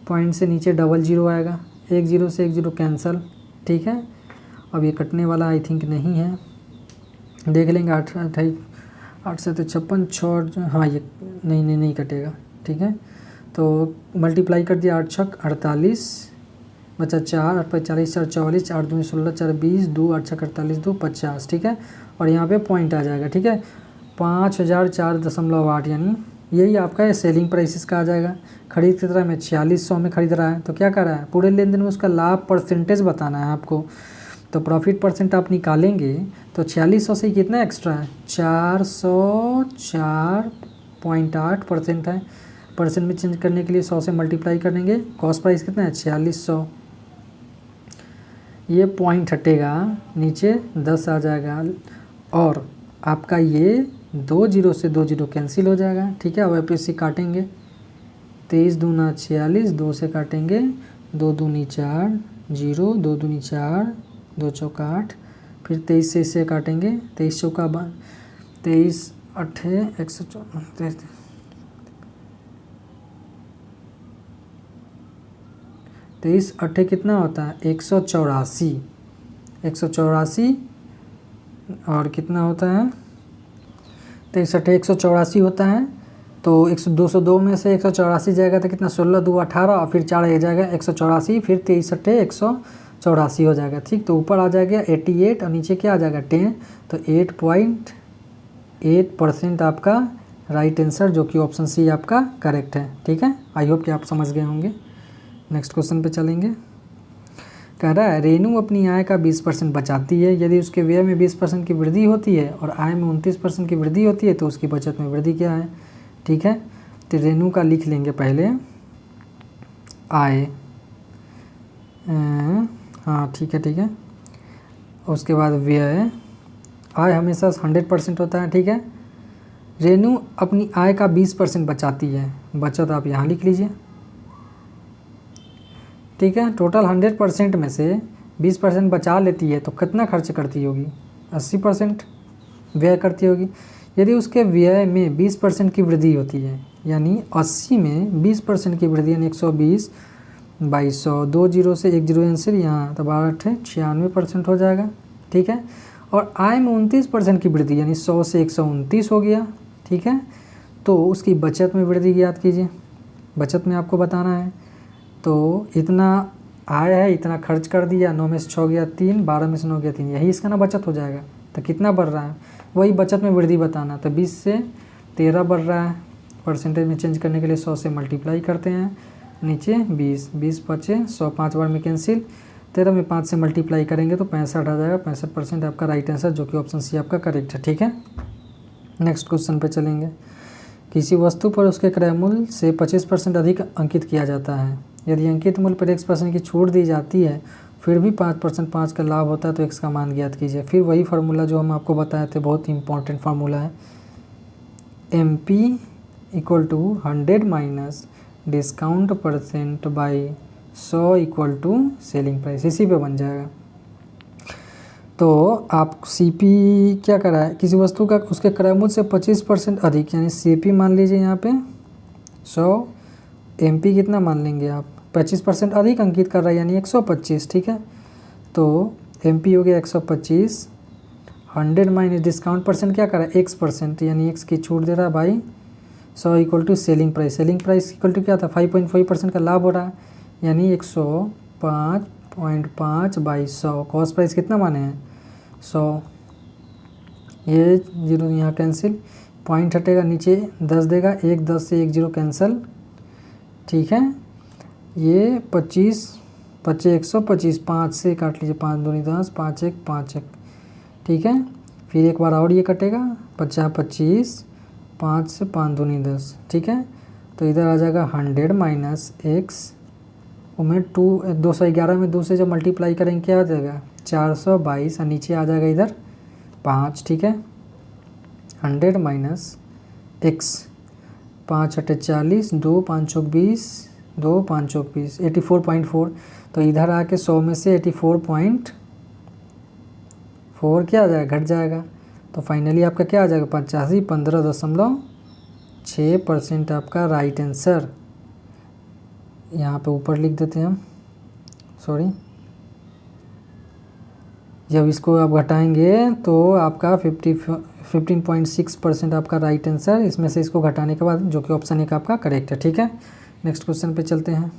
Speaker 1: पॉइंट से नीचे 00 आएगा, 1 0 से 1 0 कैंसल, ठीक है। अब ये कटने वाला आई थिंक नहीं है, देख लेंगे। 8 से 56 6, हाँ ये नहीं कटेगा, ठीक है। तो मल्टीप्लाई कर दिया, 8 छक 48 बचा 4 8 40 4 44 4 2 16 4 20 2 8 छक 48 2 50, ठीक है। और यहाँ पे पॉइंट आ जाएगा, ठीक है, 5004.8, यानी यही आपका सेलिंग प्राइस इसका आ जाएगा। खरीद की तरह में 4600 में खरीद रहा है, तो क्या कर रहा है, पूरे लेन देन में उसका लाभ परसेंटेज बताना है आपको। तो प्रॉफिट परसेंट आप निकालेंगे तो 4600 से कितना एक्स्ट्रा है, 404.8% है। परसेंट में चेंज करने के लिए 100 से मल्टीप्लाई करेंगे, कॉस्ट प्राइस कितना है 4600, ये पॉइंट हटेगा नीचे 10 आ जाएगा, और आपका ये 2 0 से 2 0 कैंसिल हो जाएगा, ठीक है। अब आप इसे काटेंगे, 23 दूना 46, 2 से काटेंगे, 2 दूनी 4 0 2 दूनी 4 2 चौका 8, फिर 23 से इसे काटेंगे, 23 चौका 23 अट्ठे 124, 23 अट्ठे कितना होता है 184, 184 और कितना होता है 23 अट्ठे 184 होता है। तो 202 में से 184 जाएगा तो कितना 16 2 18 और फिर 4 आ जाएगा 184, फिर 23 अट्ठे 184 हो जाएगा। ठीक, तो ऊपर आ जाएगा 88 और नीचे क्या आ जाएगा 10, तो 8.8% आपका राइट आंसर, जो कि ऑप्शन सी आपका करेक्ट है। ठीक है, आई होप कि आप समझ गए होंगे। नेक्स्ट क्वेश्चन पे चलेंगे। कह रहा है रेनू अपनी आय का 20% बचाती है, यदि उसके व्यय में 20% की वृद्धि होती है और आय में 29% की वृद्धि होती है तो उसकी बचत में वृद्धि क्या है। ठीक है, तो रेनू का लिख लेंगे पहले आय, हाँ ठीक है। उसके बाद व्यय, आय हमेशा 100% होता है। ठीक है, रेनू अपनी आय का 20% बचाती है, बचत आप यहाँ लिख लीजिए। ठीक है, टोटल 100% में से 20% बचा लेती है तो कितना खर्च करती होगी 80% व्यय करती होगी। यदि उसके व्यय में 20% की वृद्धि होती है, यानी 80 में 20% की वृद्धि, यानी 120 2200, 2 जीरो से 1 जीरो आंसर यहाँ, तो 12 96% हो जाएगा। ठीक है, और आय में 29% की वृद्धि, यानी 100 से 129 हो गया। ठीक है, तो उसकी बचत में वृद्धि ज्ञात कीजिए। बचत में आपको बताना है, तो इतना आय है, इतना खर्च कर दिया, 9 में से 6 गया 3, 12 में से 9 गया 3, यही इसका ना बचत हो जाएगा। तो कितना बढ़ रहा है, वही बचत में वृद्धि बताना। तो 20 से 13 बढ़ रहा है, परसेंटेज में चेंज करने के लिए 100 से मल्टीप्लाई करते हैं, नीचे 20 20 बचे 100, 5 बार में कैंसिल, 13 में 5 से मल्टीप्लाई करेंगे तो 65 आ जाएगा। 65% आपका राइट आंसर, जो कि ऑप्शन सी आपका करेक्ट है। ठीक है, नेक्स्ट क्वेश्चन पे चलेंगे। किसी वस्तु पर उसके क्रय मूल्य से 25% अधिक अंकित किया जाता है, यदि अंकित मूल्य पर x% की छूट दी जाती है फिर भी 5% 5 का लाभ होता है तो x का मान ज्ञात कीजिए। फिर वही फार्मूला जो हम आपको बताए थे, बहुत ही इंपॉर्टेंट फार्मूला है, MP = 100 minus discount % by 100 = selling price, इसी पे बन जाएगा। तो आप CP क्या करा है, किसी वस्तु का उसके क्रय मूल्य से 25% अधिक, यानी CP मान लीजिए यहाँ पे 100, MP कितना मान लेंगे आप 25% अधिक अंकित कर रहा है, यानी 125। ठीक है, तो MP हो गया 125, 100 माइनस डिस्काउंट % क्या कर रहा है x%, यानी x की छूट दे रहा है by 100 = selling price. Selling price equal to क्या था 5.5% का लाभ हो रहा है, यानी 105.5 बाई 100। कॉस्ट प्राइस कितना माने हैं 100, ये जीरो यहाँ कैंसिल, पॉइंट हटेगा, नीचे 10 देगा, 1 10 से 1 जीरो कैंसिल। ठीक है, ये 25 बचे 125, 5 से काट लीजिए, 5 दूनी 10, 5 1 5 1। ठीक है, फिर एक बार और ये कटेगा, 50 25, 5 से 5 दूनी 10। ठीक है, तो इधर आ जाएगा 100 माइनस एक्स, उमें 211 में 2 से जब मल्टीप्लाई करेंगे क्या आ जाएगा 422, और नीचे आ जाएगा इधर 5। ठीक है, 100 माइनस एक्स, 5 × 40, 2 5 × 20, 2 5 × 20, 84.4। तो इधर आके 100 में से 84.4 क्या आ जाएगा, घट जाएगा। तो फाइनली आपका क्या आ जाएगा 85, 15.6% आपका राइट आंसर। यहाँ पे ऊपर लिख देते हैं हम, सॉरी, जब इसको आप घटाएंगे तो आपका 15.6% आपका राइट आंसर, इसमें से इसको घटाने के बाद, जो कि ऑप्शन एक आपका करेक्ट है। ठीक है, नेक्स्ट क्वेश्चन पे चलते हैं।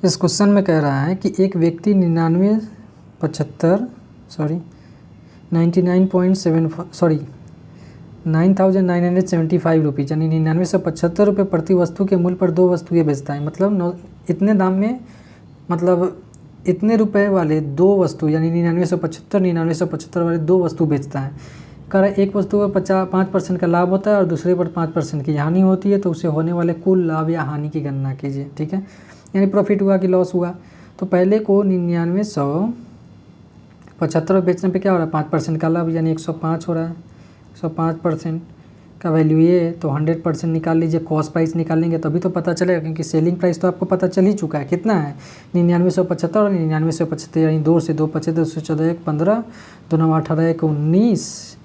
Speaker 1: इस क्वेश्चन में कह रहा है कि एक व्यक्ति 9,975 रुपीज़, यानी 9975 रुपये प्रति वस्तु के मूल्य पर 2 वस्तुएं बेचता है। मतलब इतने दाम में, मतलब इतने रुपए वाले 2 वस्तु, यानी 9975 वाले 2 वस्तु बेचता है। कह रहा है एक वस्तु पर 5% का लाभ होता है और दूसरे पर 5% की हानि होती है, तो उसे होने वाले कुल लाभ या हानि की गणना कीजिए। ठीक है, यानी प्रॉफिट हुआ कि लॉस हुआ। तो पहले को 9975 बेचने पे क्या हो रहा है 5% का लाभ, यानी 105 हो रहा है। 105% का वैल्यू ये, तो 100% निकाल लीजिए, कॉस्ट प्राइस निकालेंगे तभी तो पता चलेगा, क्योंकि सेलिंग प्राइस तो आपको पता चल ही चुका है कितना है 9975 और 9975, यानी 2 से 2 25, 214 1 15, 2 9 18 1 19,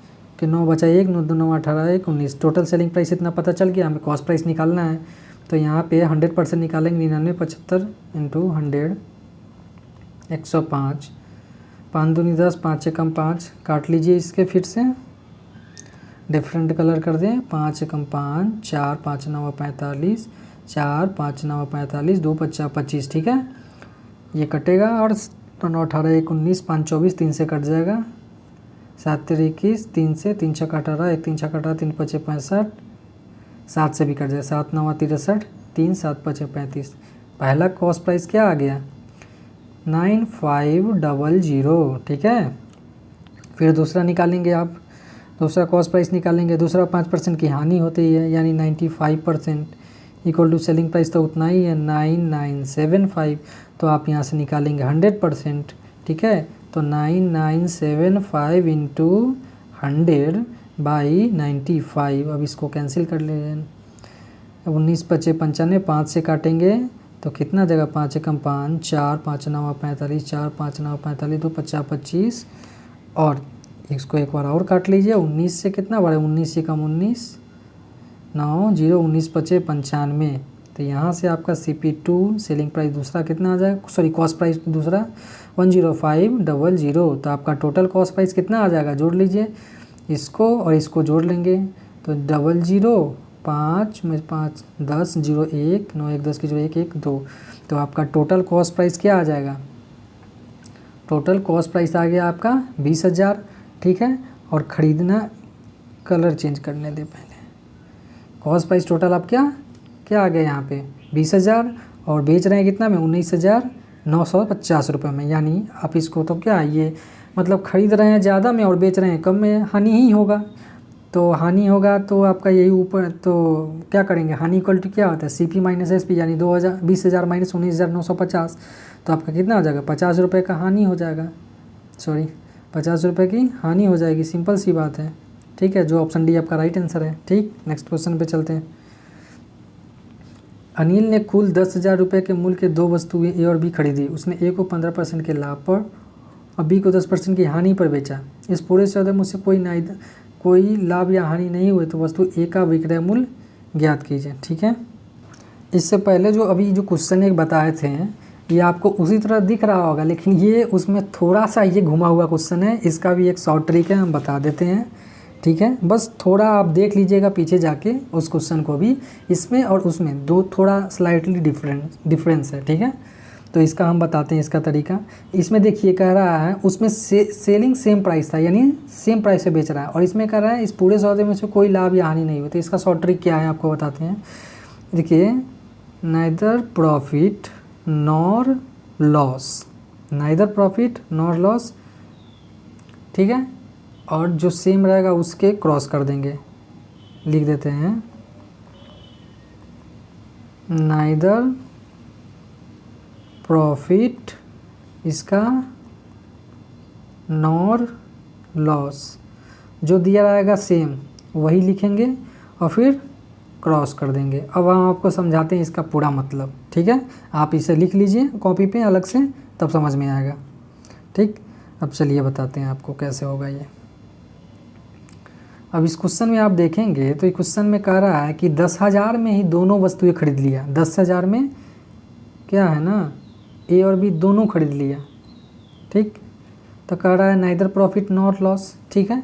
Speaker 1: कि 9 बचा 1, 9 2 9 18 1 19। टोटल सेलिंग प्राइस इतना पता चल गया, हमें कॉस्ट प्राइस निकालना है। तो यहाँ पे 100% निकालेंगे, 99.75 इंटू 100 105, 5 दूनी 10, 5 से कम 5, काट लीजिए इसके फिर से डिफरेंट कलर कर दें। 5 से कम 5, 4 5 9 45, 4 5 9 45, 2 5 25, ठीक है। ये कटेगा और 9 18 1 19, 5 24, 3 से कट जाएगा, 7 3 21, 3 से 3 6 18, 1 3 6 18, 3 5 65, 7 से भी कट जाए, 7 9 63, 3 7 5 35। पहला कॉस्ट प्राइस क्या आ गया 9500, ठीक है। फिर दूसरा निकालेंगे आप, दूसरा कॉस्ट प्राइस निकालेंगे। दूसरा 5% की हानि होती है, यानी 95% इक्वल टू सेलिंग प्राइस तो उतना ही है 9975। तो आप यहाँ से निकालेंगे 100%, ठीक है। तो 9975 इंटू 100 बाई 95। अब इसको कैंसिल कर ले, 19 5 95, 5 से काटेंगे तो कितना जगह, 5 से कम 5, 4 5 9 45, 4 5 9 45, 2 5 25, और इसको एक बार और काट लीजिए। 19 से कितना बढ़े, 19 से कम 19, 9 0 19 5 95। तो यहाँ से आपका CP2 सेलिंग प्राइस दूसरा कितना आ जाएगा, सॉरी कॉस्ट प्राइस दूसरा 10500। तो आपका टोटल कॉस्ट प्राइस कितना आ जाएगा, जोड़ लीजिए इसको और इसको जोड़ लेंगे। तो 00 5 में 5 10 0 1 9 1 10 की 0 1 1 2। तो आपका टोटल कॉस्ट प्राइस क्या आ जाएगा, टोटल कॉस्ट प्राइस आ गया आपका 20,000, ठीक है। और ख़रीदना, कलर चेंज करने दे पहले। कॉस्ट प्राइस टोटल आप क्या आ गया यहाँ पे 20,000, और बेच रहे हैं कितना में 19,950 रुपये में। यानी आप इसको तो क्या, ये मतलब ख़रीद रहे हैं ज़्यादा में और बेच रहे हैं कम में, हानि ही होगा। तो हानि होगा तो आपका यही ऊपर, तो क्या करेंगे, हानि इक्वल टू क्या होता है CP माइनस SP, यानी 20,000 माइनस 19,950। तो आपका कितना हो जाएगा, 50 रुपये का हानि हो जाएगा, सॉरी 50 रुपये की हानि हो जाएगी। सिंपल सी बात है, ठीक है। जो ऑप्शन डी आपका राइट आंसर है, ठीक। नेक्स्ट क्वेश्चन पे चलते हैं। अनिल ने कुल 10,000 रुपये के मूल्य के 2 वस्तुएं A और B खरीदी। उसने A को 15% के लाभ पर और B को 10% की हानि पर बेचा। इस पूरे सौदे में मुझसे कोई लाभ या हानि नहीं हुई, तो वस्तु A का विक्रय मूल्य ज्ञात कीजिए, ठीक है। इससे पहले जो अभी जो क्वेश्चन एक बताए थे, ये आपको उसी तरह दिख रहा होगा, लेकिन ये उसमें थोड़ा सा ये घुमा हुआ क्वेश्चन है। इसका भी एक शॉर्ट ट्रिक है, हम बता देते हैं, ठीक है। बस थोड़ा आप देख लीजिएगा पीछे जाके उस क्वेश्चन को भी, इसमें और उसमें दो थोड़ा स्लाइटली डिफरेंस है, ठीक है। तो इसका हम बताते हैं इसका तरीका। इसमें देखिए कह रहा है उसमें सेलिंग सेम प्राइस था, यानी सेम प्राइस से बेच रहा है, और इसमें कह रहा है इस पूरे सौदे में से कोई लाभ या हानि नहीं हुई। तो इसका शॉर्ट ट्रिक क्या है आपको बताते हैं। देखिए, neither profit nor loss, neither profit nor loss, ठीक है। और जो सेम रहेगा उसके क्रॉस कर देंगे, लिख देते हैं नाइदर प्रॉफिट, इसका नॉर लॉस, जो दिया रहेगा सेम वही लिखेंगे और फिर क्रॉस कर देंगे। अब हम आपको समझाते हैं इसका पूरा मतलब, ठीक है। आप इसे लिख लीजिए कॉपी पे अलग से, तब समझ में आएगा, ठीक। अब चलिए बताते हैं आपको कैसे होगा ये। अब इस क्वेश्चन में आप देखेंगे तो इस क्वेश्चन में कह रहा है कि 10,000 में ही दोनों वस्तुएं खरीद लिया। 10,000 में क्या है ना, A और B दोनों खरीद लिया, ठीक। तो कह रहा है नाइदर प्रॉफिट नॉर लॉस, ठीक है।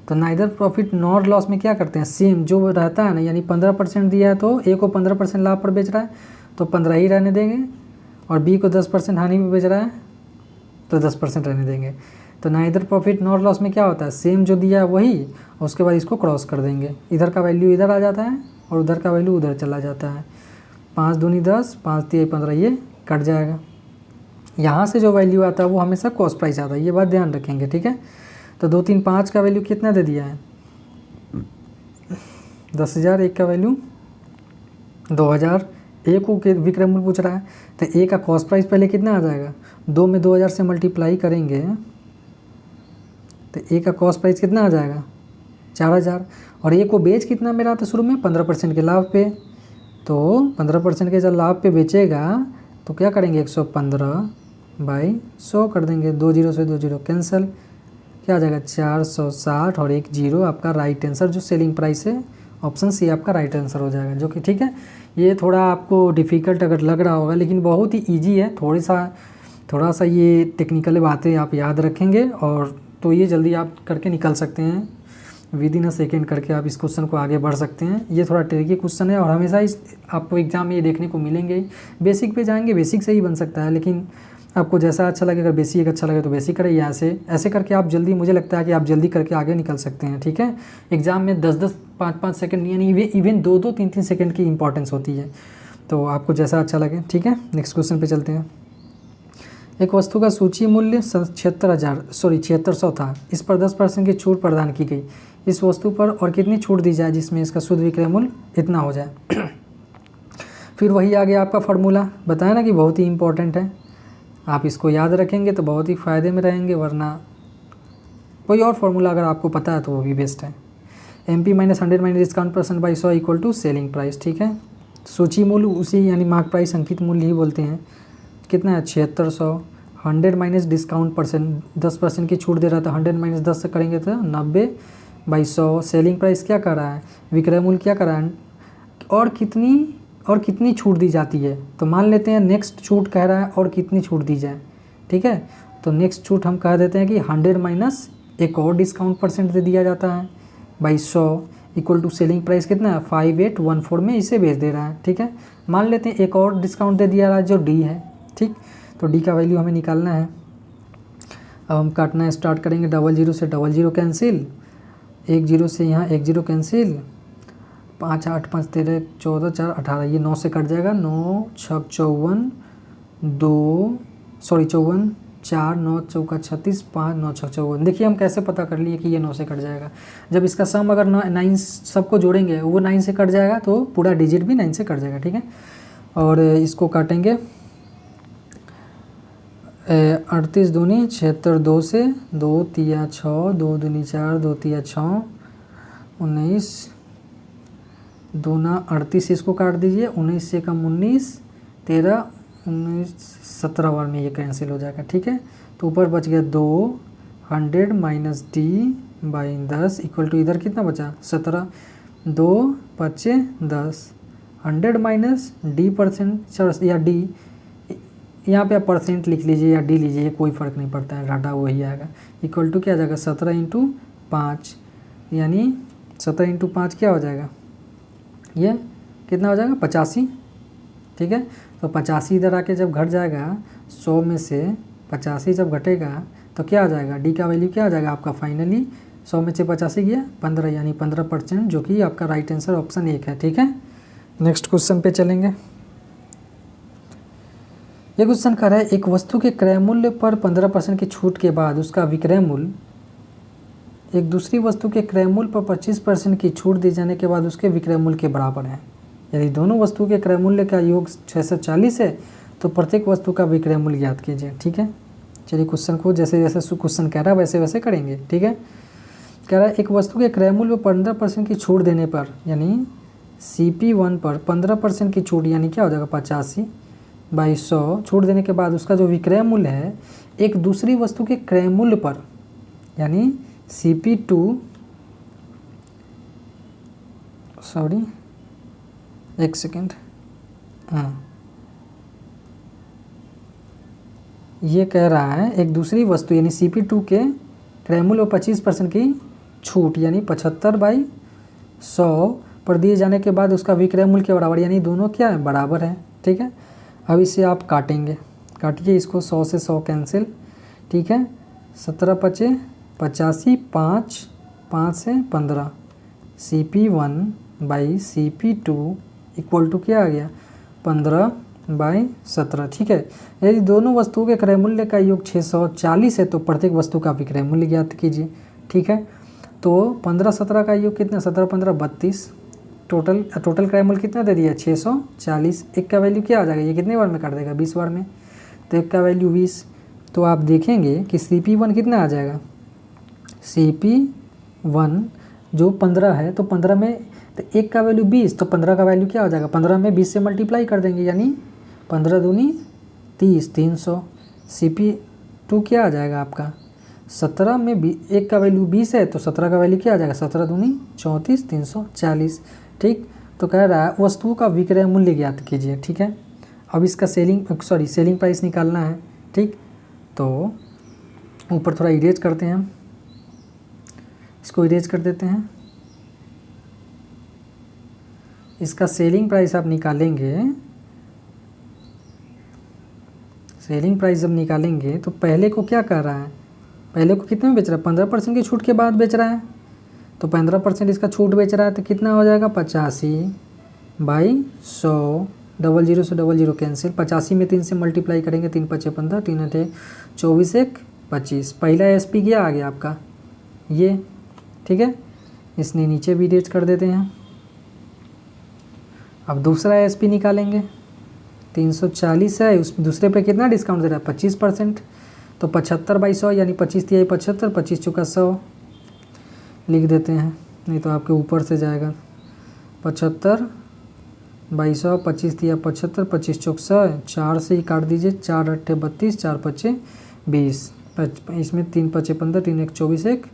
Speaker 1: तो नाइदर प्रॉफिट नॉर लॉस में क्या करते हैं, सेम जो रहता है ना, यानी 15% दिया है तो A को 15% लाभ पर बेच रहा है तो 15 ही रहने देंगे, और B को 10% हानि पर बेच रहा है तो 10% रहने देंगे। तो नाइदर प्रॉफिट नॉर लॉस में क्या होता है, सेम जो दिया है वही, और उसके बाद इसको क्रॉस कर देंगे। इधर का वैल्यू इधर आ जाता है और उधर का वैल्यू उधर चला जाता है। 5 दूनी 10, 5 3 15, ये कट जाएगा। यहाँ से जो वैल्यू आता है वो हमेशा कॉस्ट प्राइस आता है, ये बात ध्यान रखेंगे, ठीक है। तो 2 3 5 का वैल्यू कितना दे दिया है 10,000, एक का वैल्यू 2,000, A को विक्रय मूल्य पूछ रहा है तो A का कॉस्ट प्राइस पहले कितना आ जाएगा, 2 में 2,000 से मल्टीप्लाई करेंगे तो A का कॉस्ट प्राइस कितना आ जाएगा 4,000, और A को बेच कितना में रहा था शुरू में 15% के लाभ पे। तो 15% के जब लाभ पे बेचेगा तो क्या करेंगे 115/100 कर देंगे, 2 0 से 2 0 कैंसिल, क्या आ जाएगा 460 और 1 जीरो आपका राइट आंसर जो सेलिंग प्राइस है ऑप्शन सी आपका राइट आंसर हो जाएगा, जो कि ठीक है। ये थोड़ा आपको डिफ़िकल्ट अगर लग रहा होगा लेकिन बहुत ही ईजी है, थोड़ा सा ये टेक्निकल बातें आप याद रखेंगे और तो ये जल्दी आप करके निकल सकते हैं, विद इन अ सेकेंड करके आप इस क्वेश्चन को आगे बढ़ सकते हैं। ये थोड़ा ट्रिकी क्वेश्चन है और हमेशा इस आपको एग्जाम में ये देखने को मिलेंगे। बेसिक पे जाएंगे, बेसिक से ही बन सकता है, लेकिन आपको जैसा अच्छा लगे, अगर बेसिक अच्छा लगे तो बेसिक करें, या ऐसे करके आप जल्दी, मुझे लगता है कि आप जल्दी करके आगे निकल सकते हैं, ठीक है। एग्जाम में 10-10, 5-5 सेकंड यानी इवन 2-2, 3-3 सेकंड की इंपॉर्टेंस होती है, तो आपको जैसा अच्छा लगे, ठीक है। नेक्स्ट क्वेश्चन पे चलते हैं। एक वस्तु का सूची मूल्य 7600 था, इस पर 10% की छूट प्रदान की गई, इस वस्तु पर और कितनी छूट दी जाए जिसमें इसका शुद्ध विक्रय मूल्य इतना हो जाए। फिर वही आ गया आपका फार्मूला, बताया ना कि बहुत ही इंपॉर्टेंट है, आप इसको याद रखेंगे तो बहुत ही फ़ायदे में रहेंगे, वरना कोई और फार्मूला अगर आपको पता है तो वो भी बेस्ट है। MP - 100 - discount % by 100 equal to selling price, ठीक है। सूची मूल्य उसी यानी मार्क प्राइस अंकित मूल्य ही बोलते हैं, कितना है 7600, 100 - डिस्काउंट % 10% की छूट दे रहा था, 100 - 10 से करेंगे तो 90 बाई 100, सेलिंग प्राइस क्या कर रहा है, विक्रय मूल्य क्या कर रहा है, और कितनी छूट दी जाती है। तो मान लेते हैं नेक्स्ट छूट कह रहा है और कितनी छूट दी जाए, ठीक है। तो नेक्स्ट छूट हम कह देते हैं कि 100 - एक और डिस्काउंट % दे दिया जाता है by 100 equal to selling price कितना है 5814 में इसे बेच दे रहा है, ठीक है। मान लेते हैं एक और डिस्काउंट दे दिया रहा है जो D है, ठीक। तो D का वैल्यू हमें निकालना है। अब हम काटना स्टार्ट करेंगे, 00 से 00 कैंसिल, 10 से यहाँ 10 कैंसिल, 5 8 5 13 14 4 18, ये 9 से कट जाएगा, 9 6 54 2 54 4 9 चौका 36 5 9 6 54। देखिए हम कैसे पता कर लिए कि ये 9 से कट जाएगा, जब इसका सम अगर 9 सबको जोड़ेंगे वो 9 से कट जाएगा तो पूरा डिजिट भी 9 से कट जाएगा, ठीक है। और इसको काटेंगे 38 दूनी 76, 2 से 2 तिया 6, 2 दूनी 4, 2 तिया 6, 19 दूना 38, इसको काट दीजिए, 19 से कम 19 13 19 17 बार में ये कैंसिल हो जाएगा, ठीक है। तो ऊपर बच गया 2 100 - D बाई 10 इक्वल टू इधर कितना बचा 17, 2 5 10, 100 - D% या D, यहाँ पे आप % लिख लीजिए या D लीजिए, कोई फ़र्क नहीं पड़ता है, डाटा वही आएगा, इक्वल टू क्या आ जाएगा 17 × 5, यानी 17 × 5 क्या हो जाएगा, ये कितना हो जाएगा 85, ठीक है। तो 85 इधर आके जब घट जाएगा 100 में से 85 जब घटेगा तो क्या आ जाएगा, D का वैल्यू क्या आ जाएगा आपका फाइनली 100 में से 85 गया 15, यानी 15%, जो कि आपका राइट आंसर ऑप्शन 1 है, ठीक है। नेक्स्ट क्वेश्चन पे चलेंगे। ये क्वेश्चन कर रहा है एक वस्तु के क्रय मूल्य पर 15% की छूट के बाद उसका विक्रय मूल्य एक दूसरी वस्तु के क्रय मूल्य पर 25% की छूट दिए जाने के बाद उसके विक्रय मूल्य के बराबर है। यदि दोनों वस्तु के क्रय मूल्य का योग 640 है तो प्रत्येक वस्तु का विक्रय मूल्य ज्ञात कीजिए, ठीक है। चलिए क्वेश्चन को जैसे जैसे क्वेश्चन कह रहा है वैसे वैसे करेंगे, ठीक है। कह रहा है एक वस्तु के क्रय मूल्य पर 15% की छूट देने पर, यानी CP1 पर 15% की छूट, यानी क्या हो जाएगा 85 बाई 100 छूट देने के बाद उसका जो विक्रय मूल्य है एक दूसरी वस्तु के क्रय मूल्य पर, यानी CP2 सॉरी एक सेकेंड, हाँ ये कह रहा है एक दूसरी वस्तु यानी CP2 के क्रय मूल्य पर 25% की छूट, यानी 75 बाई 100 पर दिए जाने के बाद उसका विक्रय मूल्य के बराबर, यानी दोनों क्या है बराबर है, ठीक है। अब इसे आप काटेंगे, काटिए इसको, 100 से 100 कैंसिल, ठीक है। 17 × 5 85, 5 से 15, CP1 by CP2 equal to क्या आ गया 15 बाई 17, ठीक है। यदि दोनों वस्तुओं के क्रय मूल्य का योग 640 है तो प्रत्येक वस्तु का विक्रय मूल्य ज्ञात कीजिए, ठीक है। तो 15 17 का योग कितना 17 15 32, टोटल क्रय मूल्य कितना दे दिया 640, एक का वैल्यू क्या आ जाएगा, ये कितने बार में काट देगा 20 बार में, तो एक का वैल्यू 20। तो आप देखेंगे कि CP1 कितना आ जाएगा, CP1 जो 15 है तो 15 में तो एक का वैल्यू 20, तो 15 का वैल्यू क्या हो जाएगा 15 में 20 से मल्टीप्लाई कर देंगे, यानी 15 दूनी 30 300, CP2 क्या आ जाएगा आपका 17 में एक का वैल्यू 20 है तो 17 का वैल्यू क्या आ जाएगा, 17 दूनी 34 340। ठीक, तो कह रहा है वस्तुओं का विक्रय मूल्य ज्ञात कीजिए। ठीक है, अब इसका सेलिंग प्राइस निकालना है। ठीक, तो ऊपर थोड़ा इरेज करते हैं हम, इसको इरेज कर देते हैं। इसका सेलिंग प्राइस आप निकालेंगे, सेलिंग प्राइस जब निकालेंगे तो पहले को क्या कर रहा है, पहले को कितने में बेच रहा है, 15% की छूट के बाद बेच रहा है, तो 15% इसका छूट बेच रहा है तो कितना हो जाएगा 85/100, 00 से 00 कैंसिल, 85 में 3 से मल्टीप्लाई करेंगे, 3 5 15, 3 8 24 1 25। पहला एसपी क्या आ गया आपका ये। ठीक है, इसने नीचे भी इरेज कर देते हैं। अब दूसरा एसपी निकालेंगे, 340 है, उस दूसरे पे कितना डिस्काउंट दे रहा है 25%, तो 75/100 यानी 25 तिहाई 75, 25 चौका 100 लिख देते हैं, नहीं तो आपके ऊपर से जाएगा 75/100, 25 तिहाई 75, 25 चौक 100, 4 से ही काट दीजिए, 4 8 32, 4 5 20, इसमें 3 5 15, 3 1 24 1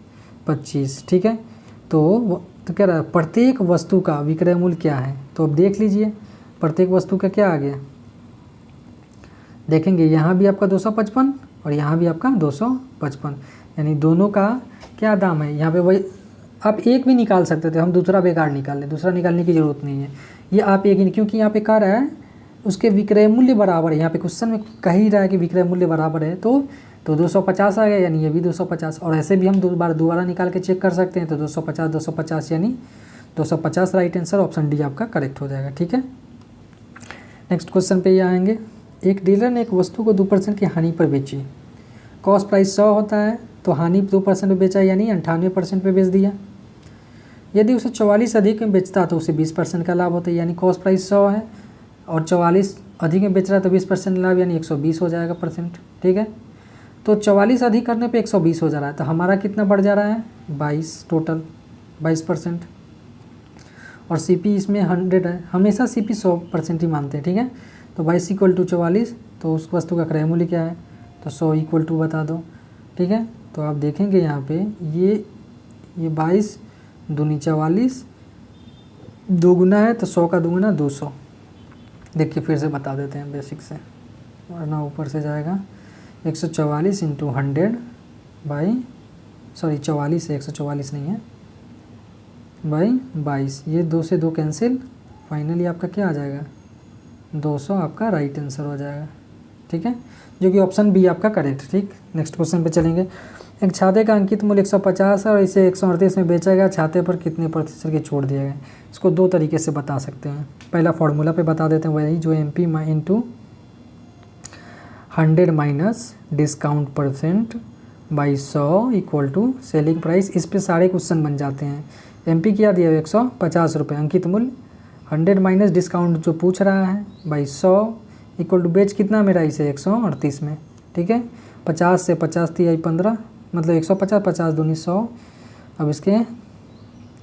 Speaker 1: 25। ठीक है, तो कह रहा है प्रत्येक वस्तु का विक्रय मूल्य क्या है, तो अब देख लीजिए प्रत्येक वस्तु का क्या आ गया, देखेंगे यहाँ भी आपका 255 और यहाँ भी आपका 255, यानी दोनों का क्या दाम है। यहाँ पे वही आप एक भी निकाल सकते थे, हम दूसरा बेकार निकाल लें, दूसरा निकालने की ज़रूरत नहीं है, ये आप एक ही, क्योंकि यहाँ पे कह रहा है उसके विक्रय मूल्य बराबर है, यहाँ पे क्वेश्चन में कह ही रहा है कि विक्रय मूल्य बराबर है, तो 250 आ गया, यानी ये भी 250। और ऐसे भी हम दोबारा निकाल के चेक कर सकते हैं, तो 250 यानी 250 राइट आंसर, ऑप्शन डी आपका करेक्ट हो जाएगा। ठीक है, नेक्स्ट क्वेश्चन पे ये आएंगे। एक डीलर ने एक वस्तु को 2% की हानि पर बेची, कॉस्ट प्राइस 100 होता है, तो हानि 2% पे बेचा यानी 98% पे बेच दिया। यदि उसे 44 अधिक में बेचता तो उसे 20% का लाभ होता है, यानी कॉस्ट प्राइस 100 है और 44 अधिक में बेच रहा है तो 20% लाभ, यानी 120 हो जाएगा परसेंट। ठीक है, तो 44 अधिक करने पे 120 हो जा रहा है, तो हमारा कितना बढ़ जा रहा है 22, टोटल 22%। और सीपी इसमें 100 है, हमेशा सीपी 100% ही मानते हैं। ठीक है, तो 22 = 44, तो उस वस्तु का क्रय मूल्य क्या है, तो 100 = बता दो। ठीक है, तो आप देखेंगे यहाँ पे ये 22 दूनी 44, 2 गुना है तो 100 का 2 गुना 200। देखिए फिर से बता देते हैं बेसिक से, वरना ऊपर से जाएगा 144 × 100 बाई 44 है, 144 नहीं है, बाई 22, ये 2 से 2 कैंसिल, फाइनली आपका क्या आ जाएगा 200 आपका राइट आंसर हो जाएगा। ठीक है, जो कि ऑप्शन बी आपका करेक्ट। ठीक, नेक्स्ट क्वेश्चन पे चलेंगे। एक छाते का अंकित मूल्य 150 है और इसे 138 में बेचा गया, छाते पर कितने प्रतिशत की छूट दिया गया। इसको 2 तरीके से बता सकते हैं, पहला फॉर्मूला पे बता देते हैं, वही जो MP × 100 minus discount % by 100 = selling price. इस पे सारे क्वेश्चन बन जाते हैं। MP क्या दिया 150 रुपये, अंकित मूल्य 100 माइनस डिस्काउंट जो पूछ रहा है बाई 100 = बेच कितना मेरा इसे 138 में। ठीक है, 50 से 50 तिहाई 15, मतलब 150, 50 दूनी 100। अब इसके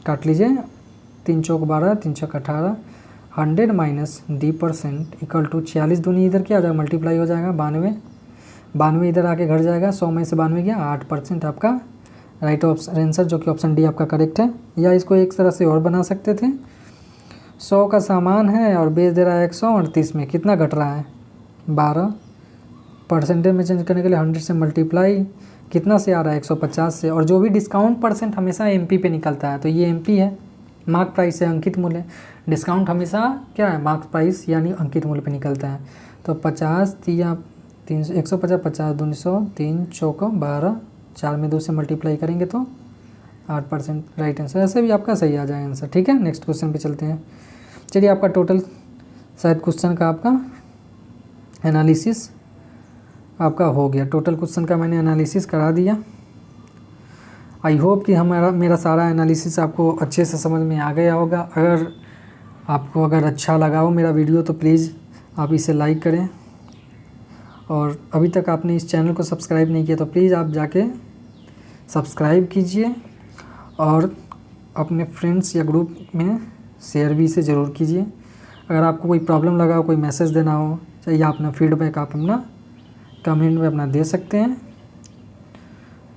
Speaker 1: काट लीजिए, 3 चौक 12, 3 छक 18, 100 माइनस D% = 46 दूनी इधर क्या आ जाएगा मल्टीप्लाई हो जाएगा 92 इधर आके घट जाएगा, 100 में से 92 गया, 8% आपका राइट आंसर, जो कि ऑप्शन डी आपका करेक्ट है। या इसको एक तरह से और बना सकते थे, 100 का सामान है और बेच दे रहा है 138 में, कितना घट रहा है 12, परसेंटेज में चेंज करने के लिए 100 से मल्टीप्लाई कितना से आ रहा है 150 से, और जो भी डिस्काउंट % हमेशा MP पे निकलता है, तो ये MP है, मार्क प्राइस है अंकित मूल्य, डिस्काउंट हमेशा क्या है मार्क प्राइस यानी अंकित मूल्य पे निकलता है। तो 50 या 300, 150, 50 दूनी 100, 3 चौक 12, 4 में 2 से मल्टीप्लाई करेंगे तो 8% राइट आंसर, ऐसे भी आपका सही आ जाएगा आंसर। ठीक है, नेक्स्ट क्वेश्चन पे चलते हैं। चलिए, आपका टोटल शायद क्वेश्चन का आपका एनालिसिस आपका हो गया, टोटल क्वेश्चन का मैंने एनालिसिस करा दिया। आई होप कि मेरा सारा एनालिसिस आपको अच्छे से समझ में आ गया होगा। अगर आपको अच्छा लगा हो मेरा वीडियो तो प्लीज़ आप इसे लाइक करें, और अभी तक आपने इस चैनल को सब्सक्राइब नहीं किया तो प्लीज़ आप जाके सब्सक्राइब कीजिए, और अपने फ्रेंड्स या ग्रुप में शेयर भी इसे ज़रूर कीजिए। अगर आपको कोई प्रॉब्लम लगा हो, कोई मैसेज देना हो, चाहिए अपना फीडबैक आप अपना कमेंट में अपना दे सकते हैं।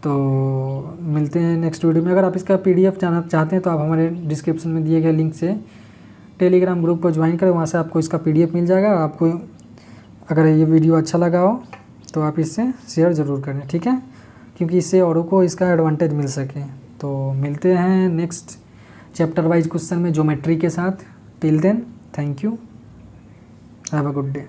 Speaker 1: तो मिलते हैं नेक्स्ट वीडियो में। अगर आप इसका PDF जानना चाहते हैं तो आप हमारे डिस्क्रिप्शन में दिए गए लिंक से टेलीग्राम ग्रुप को ज्वाइन करें, वहाँ से आपको इसका PDF मिल जाएगा। आपको अगर ये वीडियो अच्छा लगा हो तो आप इससे शेयर ज़रूर करें, ठीक है, क्योंकि इससे औरों को इसका एडवांटेज मिल सके। तो मिलते हैं नेक्स्ट चैप्टर वाइज क्वेश्चन में ज्योमेट्री के साथ। Till then, thank you, have a good day.